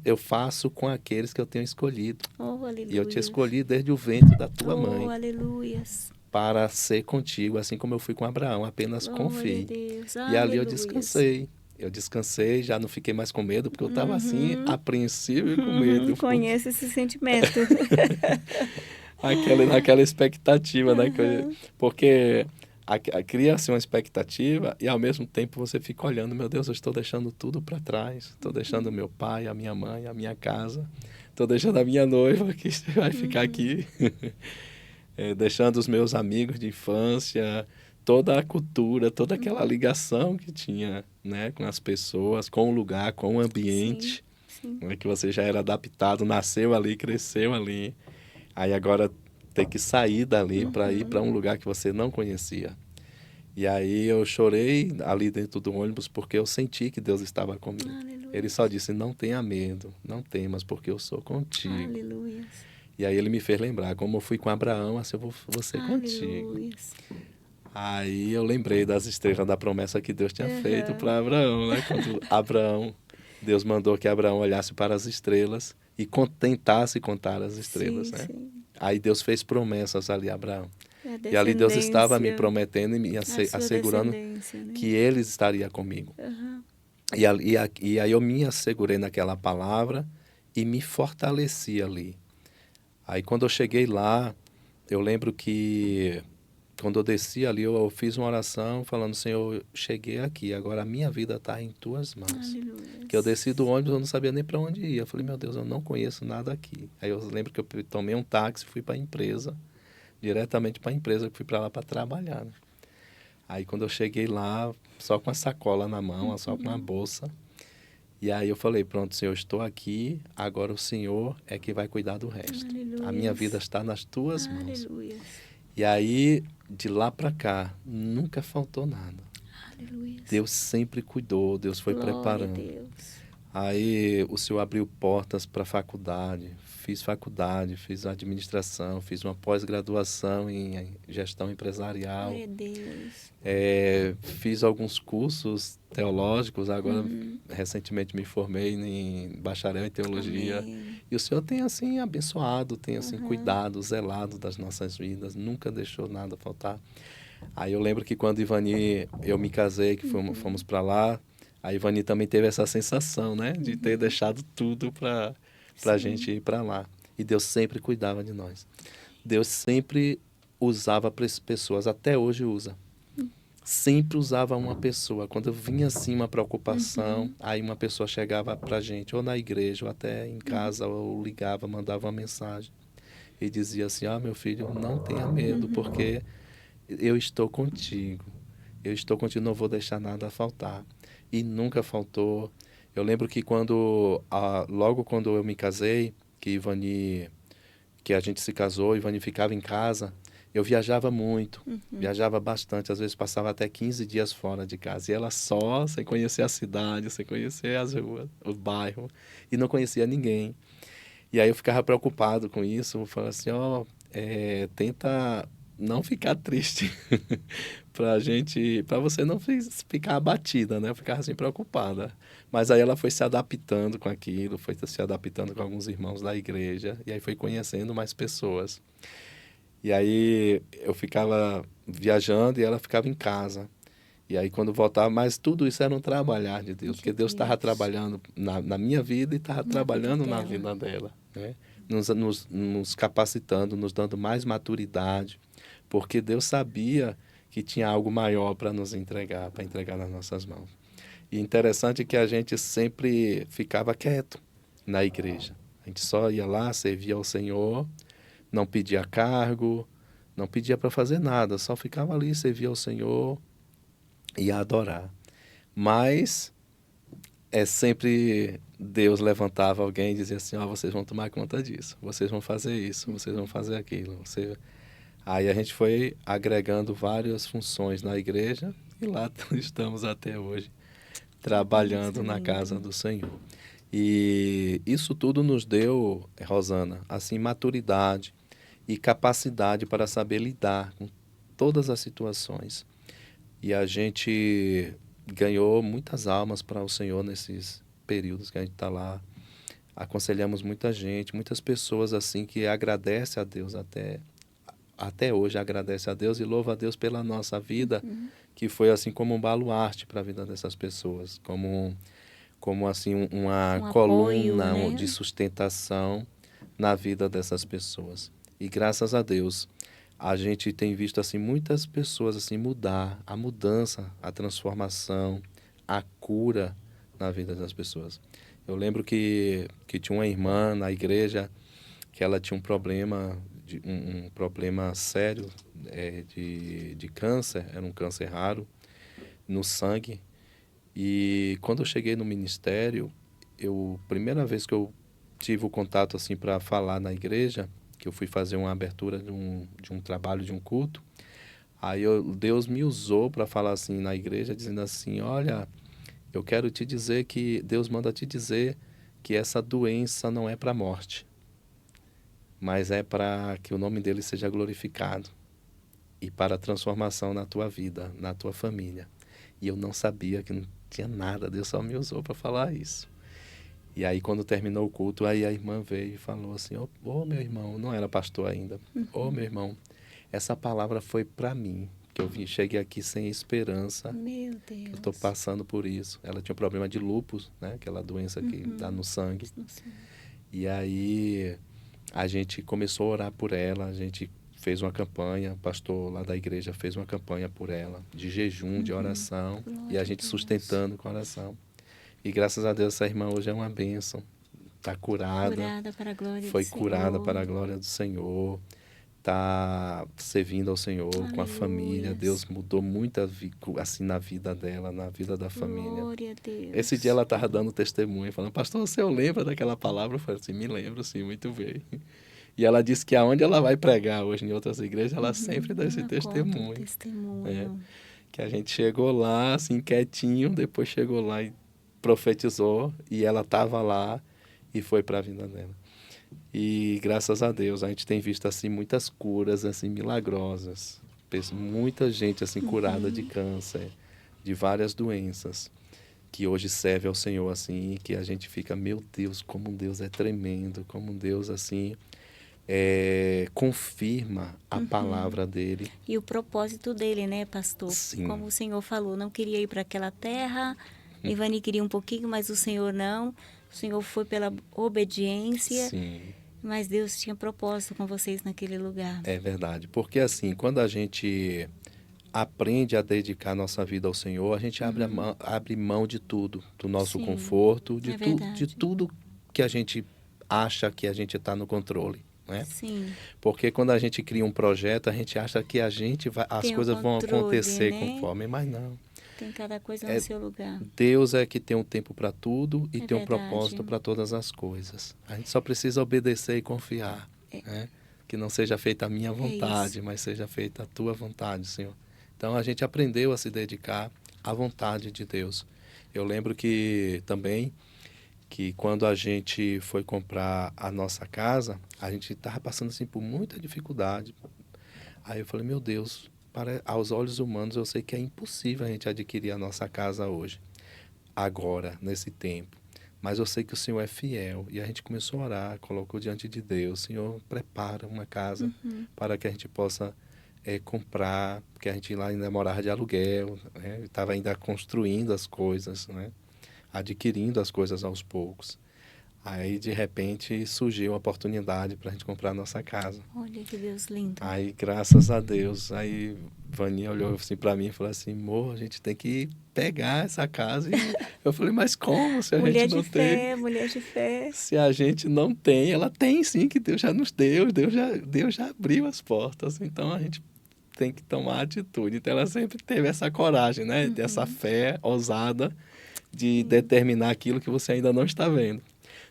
Eu faço com aqueles que eu tenho escolhido. Aleluia. E eu te escolhi desde o ventre da tua mãe. Aleluia. Para ser contigo, assim como eu fui com Abraão, apenas confie. Deus. E ali eu descansei. Eu descansei, já não fiquei mais com medo, porque eu estava assim, apreensivo e com medo. Conheço esse sentimento. Naquela expectativa, né? Porque cria-se uma expectativa e ao mesmo tempo você fica olhando, meu Deus, eu estou deixando tudo para trás. Estou deixando meu pai, a minha mãe, a minha casa. Estou deixando a minha noiva que vai ficar aqui. Deixando os meus amigos de infância, toda a cultura, toda aquela ligação que tinha, né, com as pessoas, com o lugar, com o ambiente. Sim. Né, que você já era adaptado, nasceu ali, cresceu ali. Aí agora ter que sair dali para ir para um lugar que você não conhecia. E aí eu chorei ali dentro do ônibus porque eu senti que Deus estava comigo. Aleluia. Ele só disse, não tenha medo, não temas, porque eu sou contigo. Aleluia. E aí ele me fez lembrar, como eu fui com Abraão, assim eu vou ser contigo. Aí eu lembrei das estrelas da promessa que Deus tinha feito para Abraão, né? Quando Deus mandou que Abraão olhasse para as estrelas e tentasse contar as estrelas, né? Sim. Aí Deus fez promessas ali a Abraão. E ali Deus estava me prometendo e me assegurando que ele estaria comigo. E aí eu me assegurei naquela palavra e me fortaleci ali. Aí quando eu cheguei lá, eu lembro que quando eu desci ali, eu fiz uma oração falando, Senhor, eu cheguei aqui, agora a minha vida está em tuas mãos. Aleluia. Que eu desci do ônibus, eu não sabia nem para onde ir. Eu falei, meu Deus, eu não conheço nada aqui. Aí eu lembro que eu tomei um táxi, fui para a empresa, diretamente para a empresa, que fui para lá para trabalhar. Né? Aí quando eu cheguei lá, só com a sacola na mão, só com a bolsa, e aí eu falei, pronto, Senhor, estou aqui, agora o Senhor é que vai cuidar do resto. Aleluia. A minha vida está nas tuas mãos. Aleluia. E aí, de lá para cá, nunca faltou nada. Aleluia. Deus sempre cuidou, Deus foi preparando. Deus. Aí o Senhor abriu portas para faculdade, fiz administração, fiz uma pós-graduação em gestão empresarial. Glória a Deus. Fiz alguns cursos teológicos, agora recentemente me formei em bacharel em teologia. Amém. E o Senhor tem assim abençoado, tem assim cuidado, zelado das nossas vidas, nunca deixou nada faltar. Aí eu lembro que quando Ivani, eu me casei, que fomos para lá, a Ivani também teve essa sensação, né, de ter deixado tudo para a gente ir para lá. E Deus sempre cuidava de nós. Deus sempre usava pessoas, até hoje usa. Sempre usava uma pessoa. Quando vinha assim uma preocupação, aí uma pessoa chegava para a gente, ou na igreja, ou até em casa, ou ligava, mandava uma mensagem. E dizia assim, meu filho, não tenha medo, porque eu estou contigo. Eu estou contigo, não vou deixar nada faltar. E nunca faltou. Eu lembro que logo quando eu me casei, que a gente se casou, Ivani ficava em casa, eu viajava muito, viajava bastante, às vezes passava até 15 dias fora de casa. E ela só, sem conhecer a cidade, sem conhecer as ruas, o bairro, e não conhecia ninguém. E aí eu ficava preocupado com isso, falava assim, tenta não ficar triste, para você não ficar abatida, né? Ficar assim preocupada. Mas aí ela foi se adaptando com aquilo, foi se adaptando com alguns irmãos da igreja, e aí foi conhecendo mais pessoas. E aí eu ficava viajando e ela ficava em casa. E aí quando voltava, mas tudo isso era um trabalhar de Deus, porque Deus estava trabalhando na minha vida e estava trabalhando na vida dela, né? Nos capacitando, nos dando mais maturidade, porque Deus sabia que tinha algo maior para nos entregar, para entregar nas nossas mãos. E interessante que a gente sempre ficava quieto na igreja. A gente só ia lá, servia ao Senhor, não pedia cargo, não pedia para fazer nada, só ficava ali, servia ao Senhor e a adorar. Mas sempre Deus levantava alguém e dizia assim, vocês vão tomar conta disso, vocês vão fazer isso, vocês vão fazer aquilo. Aí a gente foi agregando várias funções na igreja e lá estamos até hoje, trabalhando na casa do Senhor. E isso tudo nos deu, Rosana, assim, maturidade e capacidade para saber lidar com todas as situações. E a gente ganhou muitas almas para o Senhor nesses períodos que a gente está lá. Aconselhamos muita gente, muitas pessoas assim que agradecem a Deus até hoje, agradece a Deus e louva a Deus pela nossa vida, que foi assim como um baluarte para a vida dessas pessoas, como assim uma coluna apoio, né? de sustentação na vida dessas pessoas. E graças a Deus, a gente tem visto assim muitas pessoas assim mudar, a mudança, a transformação, a cura na vida das pessoas. Eu lembro que tinha uma irmã na igreja que ela tinha um problema um problema sério de câncer, era um câncer raro no sangue. E quando eu cheguei no ministério, primeira vez que eu tive o contato assim para falar na igreja, que eu fui fazer uma abertura de um trabalho, de um culto, aí Deus me usou para falar assim na igreja, dizendo assim, olha, eu quero te dizer que Deus manda te dizer que essa doença não é para a morte, mas é para que o nome dele seja glorificado e para a transformação na tua vida, na tua família. E eu não sabia, que não tinha nada, Deus só me usou para falar isso. E aí, quando terminou o culto, aí a irmã veio e falou assim, ô meu irmão, não era pastor ainda, ô meu irmão, essa palavra foi para mim, que eu cheguei aqui sem esperança, Meu Deus. que eu estou passando por isso. Ela tinha um problema de lúpus, né, aquela doença que dá no sangue. E aí a gente começou a orar por ela, a gente fez uma campanha, o pastor lá da igreja fez uma campanha por ela, de jejum, de oração, e a gente sustentando com oração. E graças a Deus essa irmã hoje é uma bênção, está curada, Para a glória foi do curada Senhor. para a glória do Senhor, está servindo ao Senhor com a família. Deus mudou muito assim na vida dela, na vida da família. Glória a Deus. Esse dia ela estava dando testemunho, falando, pastor, você lembra daquela palavra? Eu falei assim, me lembro, sim, muito bem. E ela disse que aonde ela vai pregar hoje em outras igrejas, ela sempre dá esse testemunho. Que a gente chegou lá, assim, quietinho, depois chegou lá e profetizou, e ela estava lá e foi para a vida dela. E graças a Deus, a gente tem visto, assim, muitas curas, assim, milagrosas. Muita gente, assim, curada de câncer, de várias doenças, que hoje serve ao Senhor, assim, e que a gente fica, meu Deus, como Deus é tremendo, como Deus, assim, confirma a palavra dele. E o propósito dele, né, pastor? Sim. Como o Senhor falou, não queria ir para aquela terra, Ivani queria um pouquinho, mas o Senhor não. O Senhor foi pela obediência. Sim. Mas Deus tinha propósito com vocês naquele lugar. É verdade, porque assim, quando a gente aprende a dedicar nossa vida ao Senhor, a gente abre mão de tudo, do nosso Sim, conforto, de verdade. tudo que a gente acha que a gente está no controle, né? Sim. Porque quando a gente cria um projeto, a gente acha que as coisas vão acontecer, né, conforme, mas não. Tem cada coisa no seu lugar. Deus é que tem um tempo para tudo e tem um verdade. propósito para todas as coisas. A gente só precisa obedecer e confiar, né? Que não seja feita a minha vontade, mas seja feita a tua vontade, Senhor. Então a gente aprendeu a se dedicar à vontade de Deus. Eu lembro que também que quando a gente foi comprar a nossa casa, a gente estava passando assim por muita dificuldade. Aí eu falei, meu Deus, aos olhos humanos eu sei que é impossível a gente adquirir a nossa casa hoje, agora, nesse tempo. Mas eu sei que o Senhor é fiel. E a gente começou a orar, colocou diante de Deus. Senhor, prepara uma casa para que a gente possa comprar, porque a gente lá ainda morava de aluguel, né? Estava ainda construindo as coisas, né? Adquirindo as coisas aos poucos. Aí, de repente, surgiu a oportunidade para a gente comprar a nossa casa. Olha que Deus lindo. Aí, graças a Deus, aí Vani olhou assim para mim e falou assim, amor, a gente tem que pegar essa casa. E eu falei, mas como se a Mulher gente não de fé, tem? mulher de fé. Se a gente não tem, ela tem sim, que Deus já nos deu, Deus já abriu as portas. Então, a gente tem que tomar atitude. Então, ela sempre teve essa coragem, né? Dessa fé ousada de determinar aquilo que você ainda não está vendo.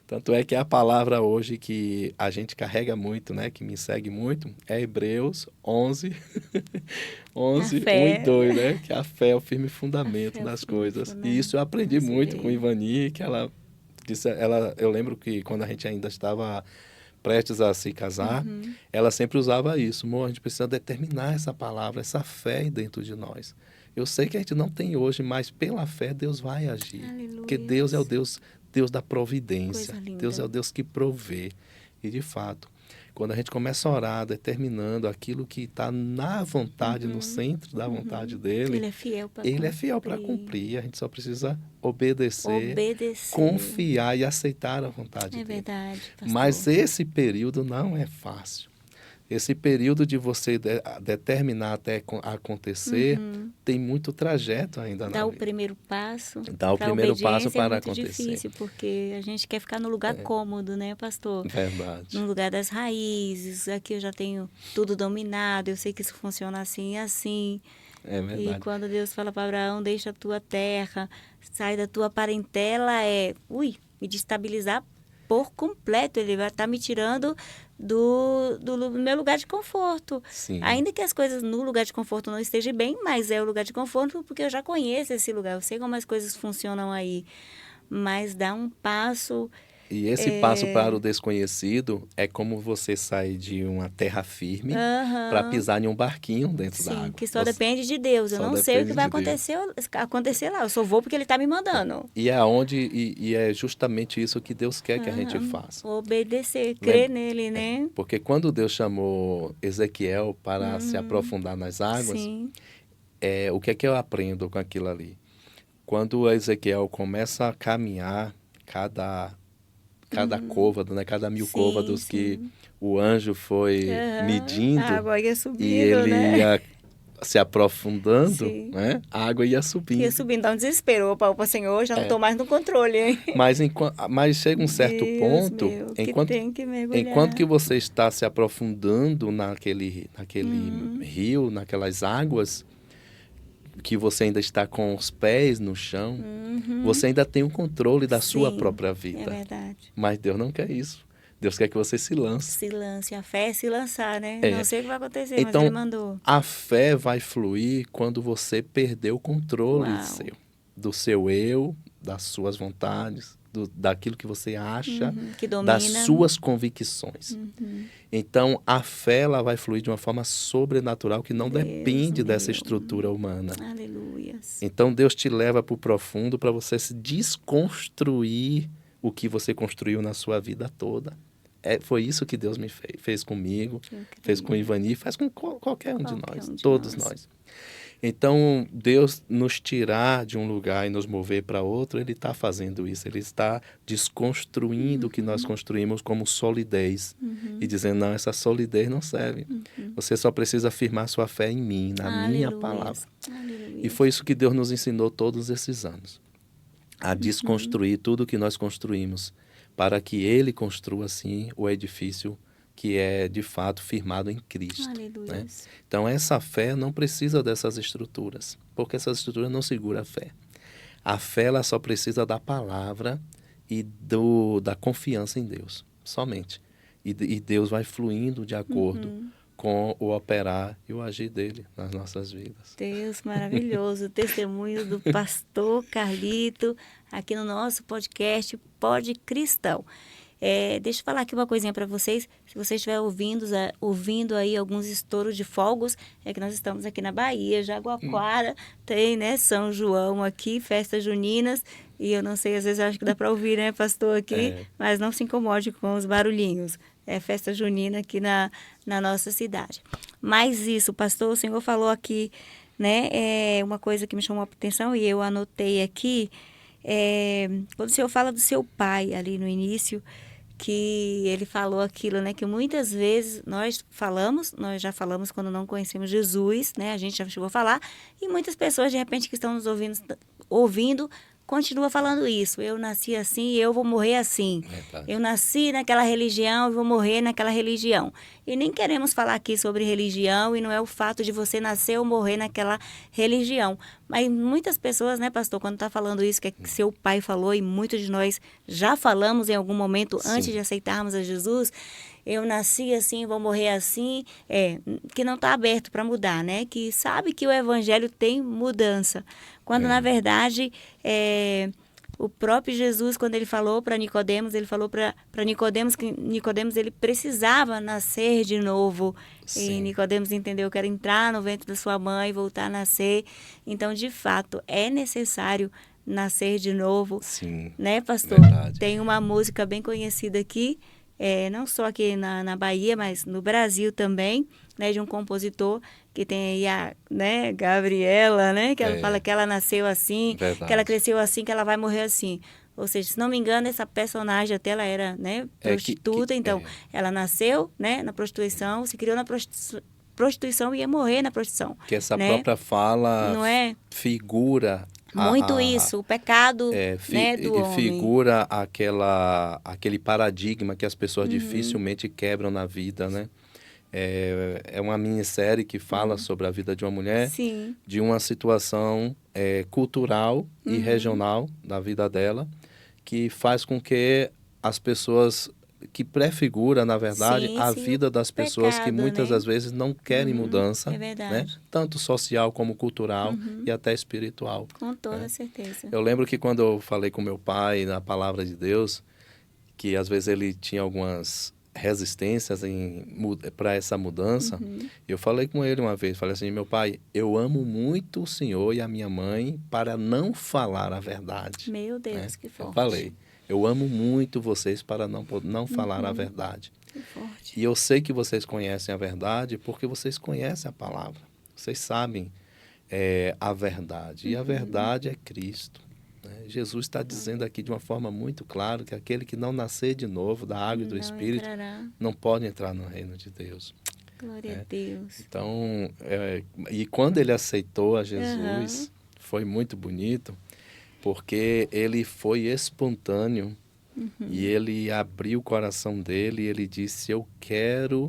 Tanto é que a palavra hoje que a gente carrega muito, né, que me segue muito, é Hebreus 11, 11, 1 e 2, né, que a fé é o firme fundamento das coisas. E isso eu aprendi muito com Ivani, que ela disse, eu lembro que quando a gente ainda estava prestes a se casar, ela sempre usava isso, amor, a gente precisa determinar essa palavra, essa fé dentro de nós. Eu sei que a gente não tem hoje, mas pela fé Deus vai agir. Aleluia. Porque Deus é o Deus da providência. Deus é o Deus que provê. E, de fato, quando a gente começa a orar, determinando aquilo que está na vontade, no centro da vontade dele, Ele é fiel para cumprir. A gente só precisa obedecer, confiar e aceitar a vontade dele. É verdade, pastor. Mas esse período não é fácil. Esse período de você determinar até acontecer, tem muito trajeto ainda na vida. Dá o primeiro passo. Dá o primeiro passo para acontecer. É muito difícil, porque a gente quer ficar no lugar cômodo, né, pastor? Verdade. No lugar das raízes. Aqui eu já tenho tudo dominado, eu sei que isso funciona assim e assim. É verdade. E quando Deus fala para Abraão, deixa a tua terra, sai da tua parentela, me destabilizar por completo. Ele vai estar me tirando do meu lugar de conforto. Sim. Ainda que as coisas no lugar de conforto não estejam bem, mas é o lugar de conforto porque eu já conheço esse lugar, eu sei como as coisas funcionam aí. Mas dá um passo... E esse passo para o desconhecido é como você sair de uma terra firme para pisar em um barquinho dentro da água. Sim, que só depende de Deus. Eu não sei o que vai acontecer lá. Eu só vou porque Ele está me mandando. E é justamente isso que Deus quer que a gente faça. Obedecer, crer nele, né? Porque quando Deus chamou Ezequiel para se aprofundar nas águas, o que é que eu aprendo com aquilo ali? Quando Ezequiel começa a caminhar, cada côvado, né? Cada 1000 côvados que o anjo foi medindo, a água ia subindo, e ele né? ia se aprofundando, né? A água ia subindo. Ia subindo, dá um desespero. Opa, Senhor, já não estou mais no controle, hein? Mas chega um certo ponto, enquanto que você está se aprofundando naquele rio, naquelas águas, que você ainda está com os pés no chão, você ainda tem o controle da sua própria vida. É verdade. Mas Deus não quer isso. Deus quer que você se lance. Se lance. A fé é se lançar, né? Não sei o que vai acontecer, então, mas Ele mandou. A fé vai fluir quando você perder o controle do seu eu, das suas vontades, daquilo que você acha, que domina. das suas convicções. Então, a fé ela vai fluir de uma forma sobrenatural que não depende dessa estrutura humana. Aleluia. Então, Deus te leva para o profundo para você se desconstruir o que você construiu na sua vida toda. Foi isso que Deus me fez comigo, fez com Ivani, faz com qualquer um de nós, todos nós. Então, Deus nos tirar de um lugar e nos mover para outro, Ele está fazendo isso. Ele está desconstruindo o que nós construímos como solidez. E dizendo, não, essa solidez não serve. Você só precisa afirmar sua fé em mim, na minha palavra. Aleluia. E foi isso que Deus nos ensinou todos esses anos. A desconstruir tudo o que nós construímos, para que Ele construa, assim, o edifício que é, de fato, firmado em Cristo. Né? Então, essa fé não precisa dessas estruturas, porque essas estruturas não seguram a fé. A fé ela só precisa da palavra e da confiança em Deus, somente. E Deus vai fluindo de acordo com o operar e o agir dele nas nossas vidas. Deus maravilhoso, testemunho do pastor Carlito, aqui no nosso podcast Pod Cristão. Deixa eu falar aqui uma coisinha para vocês. Se você estiver ouvindo aí alguns estouros de fogos, é que nós estamos aqui na Bahia, Jaguaquara, tem, né, São João aqui, festas juninas, e eu não sei, às vezes eu acho que dá para ouvir, né, pastor, aqui, mas não se incomode com os barulhinhos. É festa junina aqui na nossa cidade. Mas isso, pastor, o senhor falou aqui, né, uma coisa que me chamou a atenção e eu anotei aqui, quando o senhor fala do seu pai ali no início, que ele falou aquilo, né, que muitas vezes nós já falamos quando não conhecemos Jesus, né, a gente já chegou a falar, e muitas pessoas, de repente, que estão nos ouvindo continua falando isso. Eu nasci assim e eu vou morrer assim. Verdade. Eu nasci naquela religião e vou morrer naquela religião. E nem queremos falar aqui sobre religião e não é o fato de você nascer ou morrer naquela religião. Mas muitas pessoas, né, pastor, quando está falando isso, que é que seu pai falou e muitos de nós já falamos em algum momento antes de aceitarmos a Jesus, eu nasci assim, vou morrer assim, que não está aberto para mudar, né? Que sabe que o evangelho tem mudança. Quando, na verdade, o próprio Jesus, quando ele falou para Nicodemos, ele falou para Nicodemos que Nicodemos ele precisava nascer de novo. Sim. E Nicodemos entendeu que era entrar no ventre da sua mãe, voltar a nascer. Então, de fato, é necessário nascer de novo. Sim, né, pastor? verdade. Tem uma música bem conhecida aqui, não só aqui na Bahia, mas no Brasil também, né, de um compositor que tem aí a, né, Gabriela, né, que ela fala que ela nasceu assim, Verdade. que ela cresceu assim, que ela vai morrer assim. Ou seja, se não me engano, essa personagem até ela era, né, prostituta, então ela nasceu, né, na prostituição, se criou na prostituição e ia morrer na prostituição. Que essa né? própria fala figura... Muito isso, o pecado né, do homem. Figura aquele paradigma que as pessoas dificilmente quebram na vida, né? É uma minissérie que fala sobre a vida de uma mulher, Sim. de uma situação cultural e regional da vida dela, que faz com que as pessoas... que prefigura, na verdade, a vida das pessoas que muitas das vezes não querem mudança, né? Tanto social como cultural e até espiritual. Com toda certeza. Eu lembro que quando eu falei com meu pai na palavra de Deus, que às vezes ele tinha algumas resistências para essa mudança, eu falei com ele uma vez, falei assim, meu pai, eu amo muito o senhor e a minha mãe para não falar a verdade. Meu Deus, que forte. Eu falei. Eu amo muito vocês para não falar a verdade. Que forte. E eu sei que vocês conhecem a verdade porque vocês conhecem a palavra. Vocês sabem a verdade. E a verdade é Cristo. Né? Jesus está dizendo aqui de uma forma muito clara que aquele que não nascer de novo da água e do Espírito não pode entrar no reino de Deus. Glória a Deus. Então, e quando ele aceitou a Jesus, foi muito bonito. Porque ele foi espontâneo e ele abriu o coração dele e ele disse, eu quero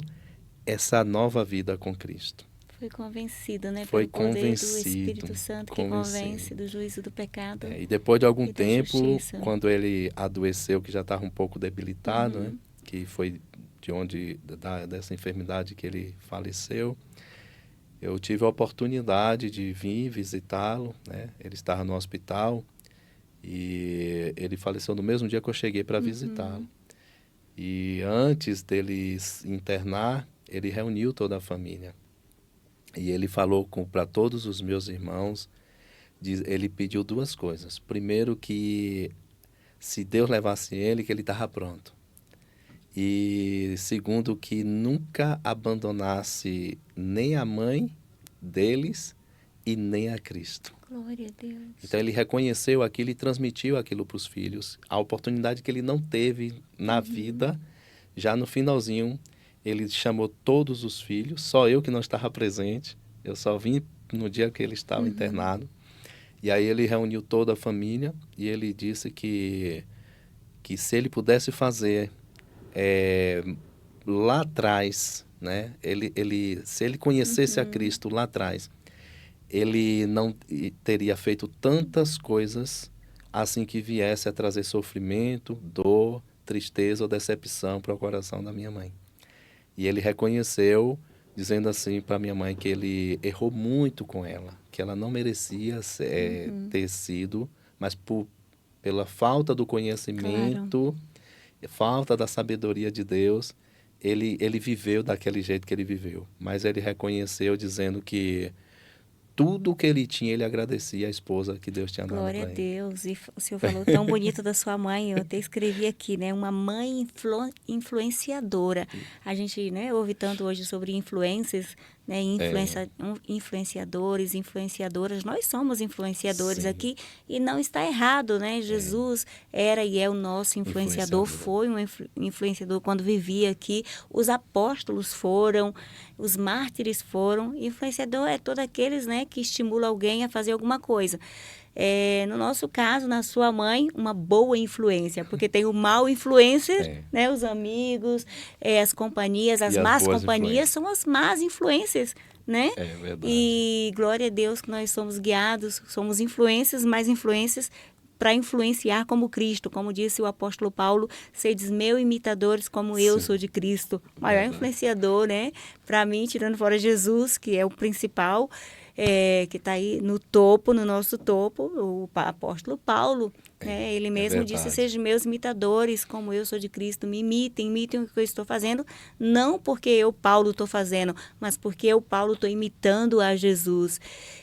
essa nova vida com Cristo. Foi convencido, né? Foi pelo poder convencido, do Espírito Santo que convence do juízo do pecado. E depois de algum tempo, justiça. quando ele adoeceu, que já estava um pouco debilitado, né? Que foi dessa enfermidade que ele faleceu, eu tive a oportunidade de vir visitá-lo, né? Ele estava no hospital. E ele faleceu no mesmo dia que eu cheguei para visitá-lo. E antes dele internar, ele reuniu toda a família. E ele falou para todos os meus irmãos, ele pediu duas coisas. Primeiro, que se Deus levasse ele, que ele estava pronto. E segundo, que nunca abandonasse nem a mãe deles e nem a Cristo. Glória a Deus. Então ele reconheceu aquilo e transmitiu aquilo para os filhos. A oportunidade que ele não teve na vida, já no finalzinho, ele chamou todos os filhos, só eu que não estava presente. Eu só vim no dia que ele estava internado. E aí ele reuniu toda a família e ele disse que se ele pudesse fazer lá atrás, né? Se ele conhecesse a Cristo lá atrás, ele não teria feito tantas coisas assim que viesse a trazer sofrimento, dor, tristeza ou decepção para o coração da minha mãe. E ele reconheceu, dizendo assim para minha mãe que ele errou muito com ela, que ela não merecia ter sido, mas pela falta do conhecimento falta da sabedoria de Deus, ele viveu daquele jeito que ele viveu. Mas ele reconheceu dizendo que tudo que ele tinha, ele agradecia à esposa que Deus tinha dado Glória a para ele. Deus. E o senhor falou tão bonito da sua mãe, eu até escrevi aqui, né? Uma mãe influenciadora. A gente, né, ouve tanto hoje sobre influências, né? Influenciadores, influenciadoras. Nós somos influenciadores Sim. aqui e não está errado, né? Jesus era e é o nosso influenciador, foi um influenciador quando vivia aqui. Os apóstolos foram, os mártires foram. Influenciador é todos aqueles, né, que estimulam alguém a fazer alguma coisa. No nosso caso, na sua mãe, uma boa influência, porque tem o mal influencer, né, os amigos, as companhias, as E as más boas companhias influências. são as más influências, né? É verdade. E glória a Deus que nós somos guiados, somos influências, mais influências para influenciar como Cristo, como disse o apóstolo Paulo, sedes meus imitadores como eu Sim. sou de Cristo. O maior Verdade. influenciador, né? Para mim, tirando fora Jesus, que é o principal, que está aí no topo, no nosso topo, o apóstolo Paulo, né? Ele mesmo disse, verdade. sejam meus imitadores, como eu sou de Cristo, me imitem o que eu estou fazendo, não porque eu, Paulo, estou fazendo, mas porque eu, Paulo, estou imitando a Jesus.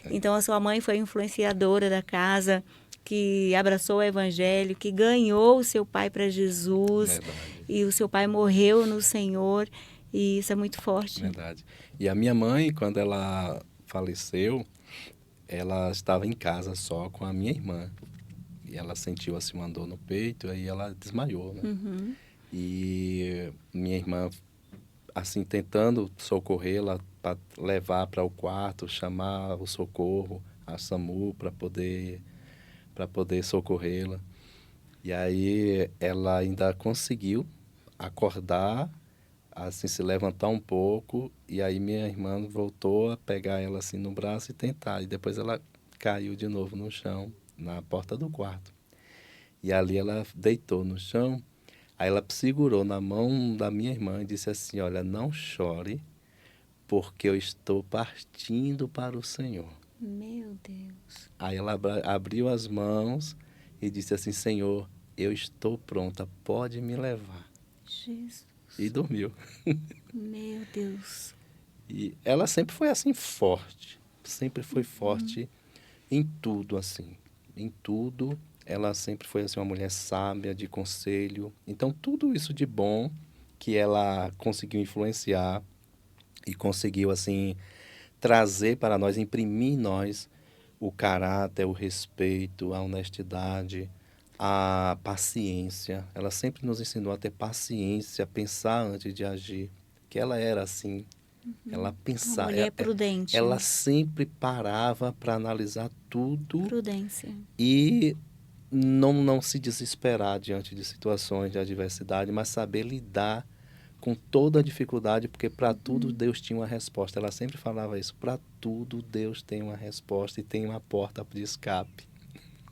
Então, a sua mãe foi influenciadora da casa, que abraçou o evangelho, que ganhou o seu pai para Jesus, Verdade. e o seu pai morreu no Senhor, e isso é muito forte. Verdade. E a minha mãe, quando ela faleceu, ela estava em casa só com a minha irmã. E ela sentiu assim uma dor no peito, aí ela desmaiou, né? Uhum. E minha irmã, assim, tentando socorrê-la, para levar para o quarto, chamar o socorro, a SAMU, para poder socorrê-la. E aí ela ainda conseguiu acordar, assim, se levantar um pouco, e aí minha irmã voltou a pegar ela assim no braço e tentar. E depois ela caiu de novo no chão, na porta do quarto. E ali ela deitou no chão, aí ela segurou na mão da minha irmã e disse assim, olha, não chore, porque eu estou partindo para o Senhor. Meu Deus. Aí ela abriu as mãos e disse assim, Senhor, eu estou pronta, pode me levar. Jesus. E dormiu. Meu Deus. E ela sempre foi assim forte, sempre foi forte em tudo assim, em tudo. Ela sempre foi assim uma mulher sábia, de conselho. Então tudo isso de bom que ela conseguiu influenciar e conseguiu assim trazer para nós, imprimir em nós o caráter, o respeito, a honestidade, a paciência. Ela sempre nos ensinou a ter paciência, a pensar antes de agir. Que ela era assim. Ela Uma pensava. mulher prudente. Ela né? sempre parava para analisar tudo Prudência. e não se desesperar diante de situações de adversidade, mas saber lidar com toda a dificuldade, porque para tudo Deus tinha uma resposta. Ela sempre falava isso, para tudo Deus tem uma resposta e tem uma porta de escape.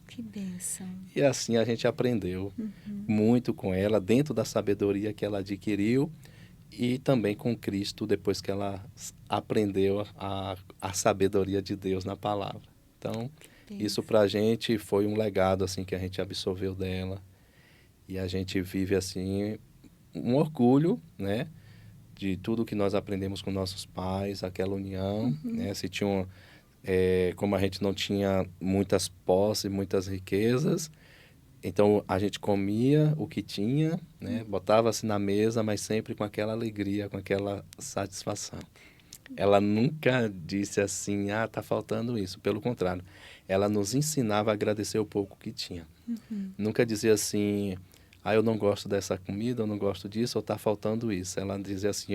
Que bênção. E assim a gente aprendeu muito com ela, dentro da sabedoria que ela adquiriu e também com Cristo, depois que ela aprendeu a sabedoria de Deus na palavra. Então, isso para a gente foi um legado assim, que a gente absorveu dela. E a gente vive assim um orgulho, né, de tudo que nós aprendemos com nossos pais, aquela união, né, se tinha como a gente não tinha muitas posses, muitas riquezas, então a gente comia o que tinha, né, botava-se na mesa, mas sempre com aquela alegria, com aquela satisfação. Ela nunca disse assim, tá faltando isso, pelo contrário, ela nos ensinava a agradecer o pouco que tinha. Nunca dizia assim, eu não gosto dessa comida, eu não gosto disso, ou está faltando isso. Ela dizia assim,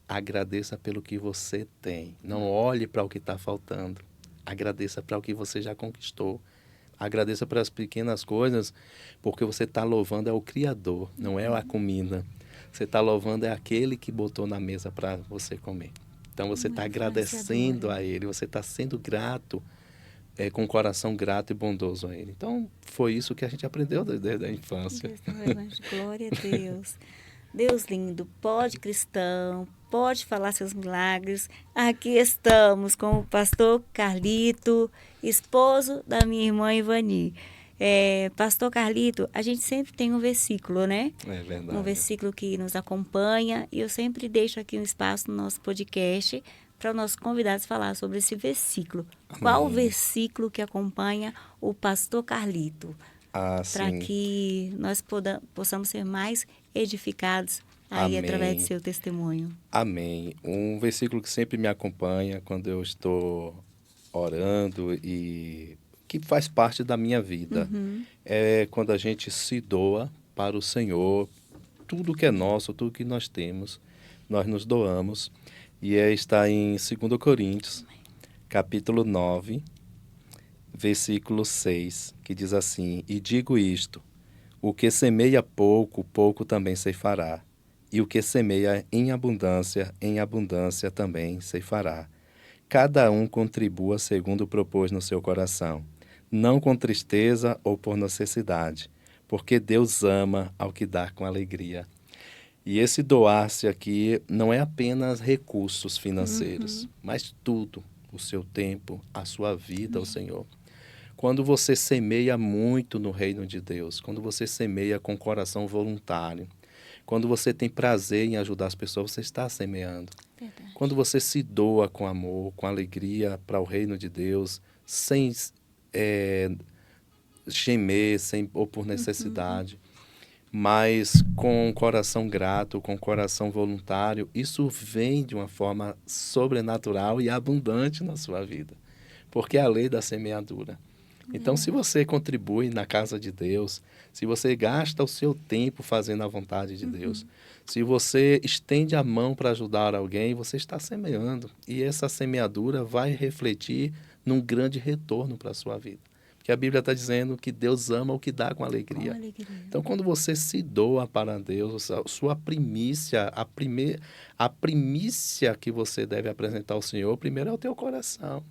agradeça pelo que você tem. Não olhe para o que está faltando. Agradeça para o que você já conquistou. Agradeça para as pequenas coisas, porque você está louvando é o Criador, não é a comida. Você está louvando é aquele que botou na mesa para você comer. Então você está agradecendo a Ele, você está sendo grato, com um coração grato e bondoso a Ele. Então, foi isso que a gente aprendeu desde a infância. Glória a Deus. Deus lindo, pode cristão, pode falar seus milagres. Aqui estamos com o pastor Carlito, esposo da minha irmã Ivani. Pastor Carlito, a gente sempre tem um versículo, né? É verdade. Um versículo que nos acompanha, e eu sempre deixo aqui um espaço no nosso podcast para os nossos convidados falar sobre esse versículo. Amém. Qual o versículo que acompanha o Pastor Carlito? Para Sim. que nós possamos ser mais edificados aí Amém. através do seu testemunho. Amém. Um versículo que sempre me acompanha quando eu estou orando e que faz parte da minha vida é quando a gente se doa para o Senhor. Tudo que é nosso, tudo que nós temos, nós nos doamos. E está em 2 Coríntios, capítulo 9, versículo 6, que diz assim: E digo isto, o que semeia pouco, pouco também ceifará. E o que semeia em abundância também ceifará. Cada um contribua segundo propôs no seu coração, não com tristeza ou por necessidade, porque Deus ama ao que dá com alegria. E esse doar-se aqui não é apenas recursos financeiros, mas tudo, o seu tempo, a sua vida ao Senhor. Quando você semeia muito no reino de Deus, quando você semeia com coração voluntário, quando você tem prazer em ajudar as pessoas, você está semeando. Verdade. Quando você se doa com amor, com alegria para o reino de Deus, sem gemer, ou por necessidade, mas com um coração grato, com um coração voluntário, isso vem de uma forma sobrenatural e abundante na sua vida, porque é a lei da semeadura. Então, se você contribui na casa de Deus, se você gasta o seu tempo fazendo a vontade de Deus, se você estende a mão para ajudar alguém, você está semeando. E essa semeadura vai refletir num grande retorno para a sua vida. Porque a Bíblia está dizendo que Deus ama o que dá com alegria. Com alegria. Então, quando você se doa para Deus, a sua primícia, a primícia que você deve apresentar ao Senhor, primeiro é o teu coração.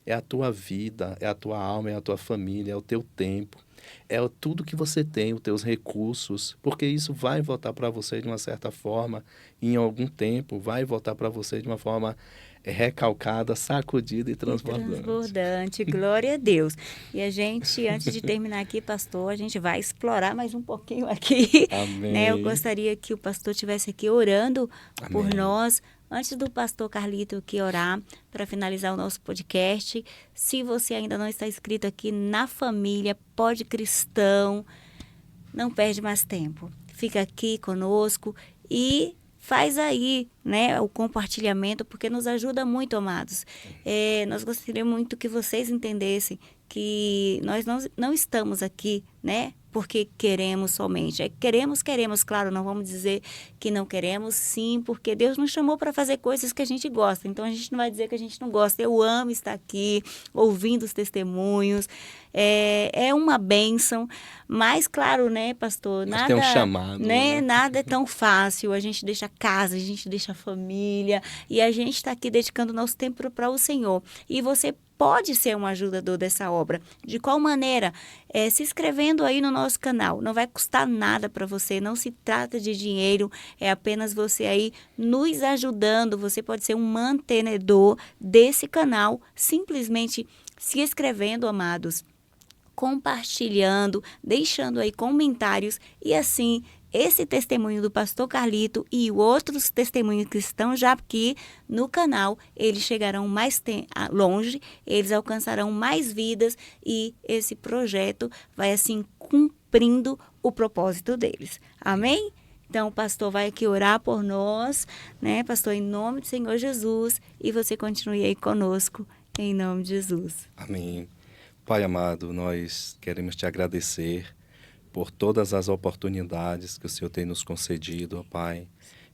É a tua vida, é a tua alma, é a tua família, é o teu tempo, é tudo que você tem, os teus recursos, porque isso vai voltar para você de uma certa forma, em algum tempo, vai voltar para você de uma forma recalcada, sacudida e transbordante. Transbordante, glória a Deus. E a gente, antes de terminar aqui, pastor, a gente vai explorar mais um pouquinho aqui. Amém. Né? Eu gostaria que o pastor estivesse aqui orando por Amém. nós. Antes do pastor Carlito aqui orar, para finalizar o nosso podcast, se você ainda não está inscrito aqui na família Pod Cristão, não perde mais tempo. Fica aqui conosco e faz aí, né, o compartilhamento, porque nos ajuda muito, amados. Nós gostaríamos muito que vocês entendessem que nós não estamos aqui, né, porque queremos somente. Queremos, claro, não vamos dizer que não queremos, sim, porque Deus nos chamou para fazer coisas que a gente gosta. Então, a gente não vai dizer que a gente não gosta. Eu amo estar aqui, ouvindo os testemunhos. É uma bênção, mas, claro, né, pastor, Mas nada, tem um chamado, né? Nada é tão fácil. A gente deixa a casa, a gente deixa a família, e a gente está aqui dedicando o nosso tempo para o Senhor. E você pode ser um ajudador dessa obra. De qual maneira? Se inscrevendo aí no nosso canal. Não vai custar nada para você, não se trata de dinheiro, é apenas você aí nos ajudando. Você pode ser um mantenedor desse canal, simplesmente se inscrevendo, amados, compartilhando, deixando aí comentários, e assim esse testemunho do pastor Carlito e outros testemunhos que estão já aqui no canal, eles chegarão mais longe, eles alcançarão mais vidas, e esse projeto vai assim cumprindo o propósito deles. Amém? Então, o pastor vai aqui orar por nós, né, pastor, em nome do Senhor Jesus, e você continue aí conosco, em nome de Jesus. Amém. Pai amado, nós queremos te agradecer por todas as oportunidades que o Senhor tem nos concedido, ó Pai.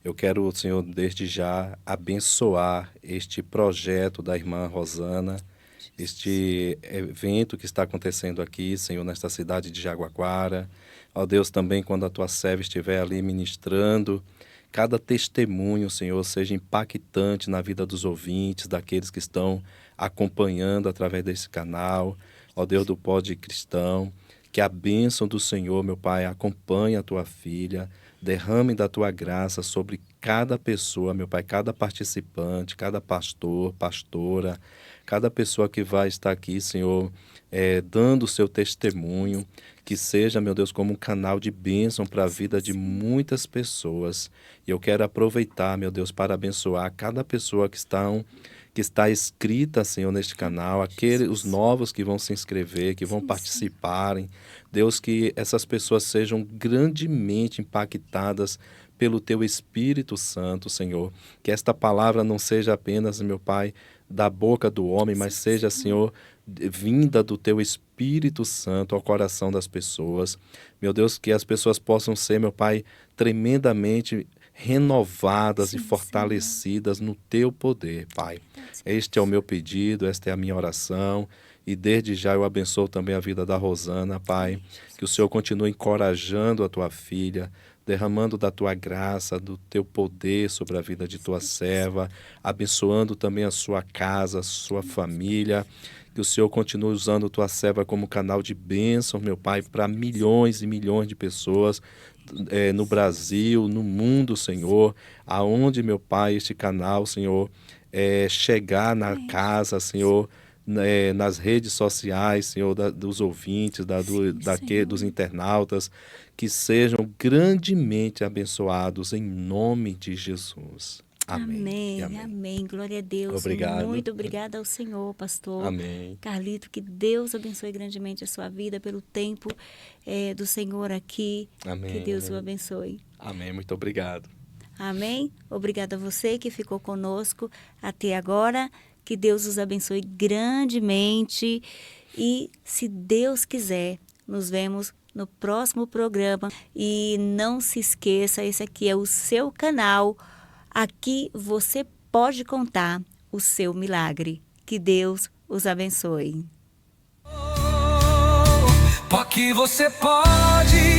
Eu quero, Senhor, desde já abençoar este projeto da irmã Rosana, este evento que está acontecendo aqui, Senhor, nesta cidade de Jaguaquara. Ó Deus, também quando a tua serva estiver ali ministrando, cada testemunho, Senhor, seja impactante na vida dos ouvintes, daqueles que estão acompanhando através desse canal. Ó Deus do Pod Cristão, que a bênção do Senhor, meu Pai, acompanhe a tua filha, derrame da tua graça sobre cada pessoa, meu Pai, cada participante, cada pastor, pastora, cada pessoa que vai estar aqui, Senhor, dando o seu testemunho, que seja, meu Deus, como um canal de bênção para a vida de muitas pessoas. E eu quero aproveitar, meu Deus, para abençoar cada pessoa que está inscrita, Senhor, neste canal, os novos que vão se inscrever, que vão participarem. Deus, que essas pessoas sejam grandemente impactadas pelo Teu Espírito Santo, Senhor. Que esta palavra não seja apenas, meu Pai, da boca do homem, mas seja, Senhor, vinda do Teu Espírito Santo ao coração das pessoas. Meu Deus, que as pessoas possam ser, meu Pai, tremendamente renovadas e fortalecidas no Teu poder, Pai. Este é o meu pedido, esta é a minha oração. E desde já eu abençoo também a vida da Rosana, Pai. Que o Senhor continue encorajando a Tua filha, derramando da Tua graça, do Teu poder sobre a vida de Tua serva, abençoando também a sua casa, a sua família. Que o Senhor continue usando Tua serva como canal de bênção, meu Pai, para milhões e milhões de pessoas no Brasil, no mundo, Senhor. Aonde, meu Pai, este canal, Senhor, chegar na casa, Senhor, nas redes sociais, Senhor, dos ouvintes, dos internautas, que sejam grandemente abençoados em nome de Jesus. Amém. Amém, amém. Glória a Deus. Obrigado. Muito obrigada ao Senhor, pastor. Amém. Carlito, que Deus abençoe grandemente a sua vida pelo tempo do Senhor aqui. Amém. Que Deus o abençoe. Amém. Muito obrigado. Amém. Obrigada a você que ficou conosco até agora. Que Deus os abençoe grandemente. E, se Deus quiser, nos vemos no próximo programa. E não se esqueça, esse aqui é o seu canal. Aqui você pode contar o seu milagre. Que Deus os abençoe. Porque você pode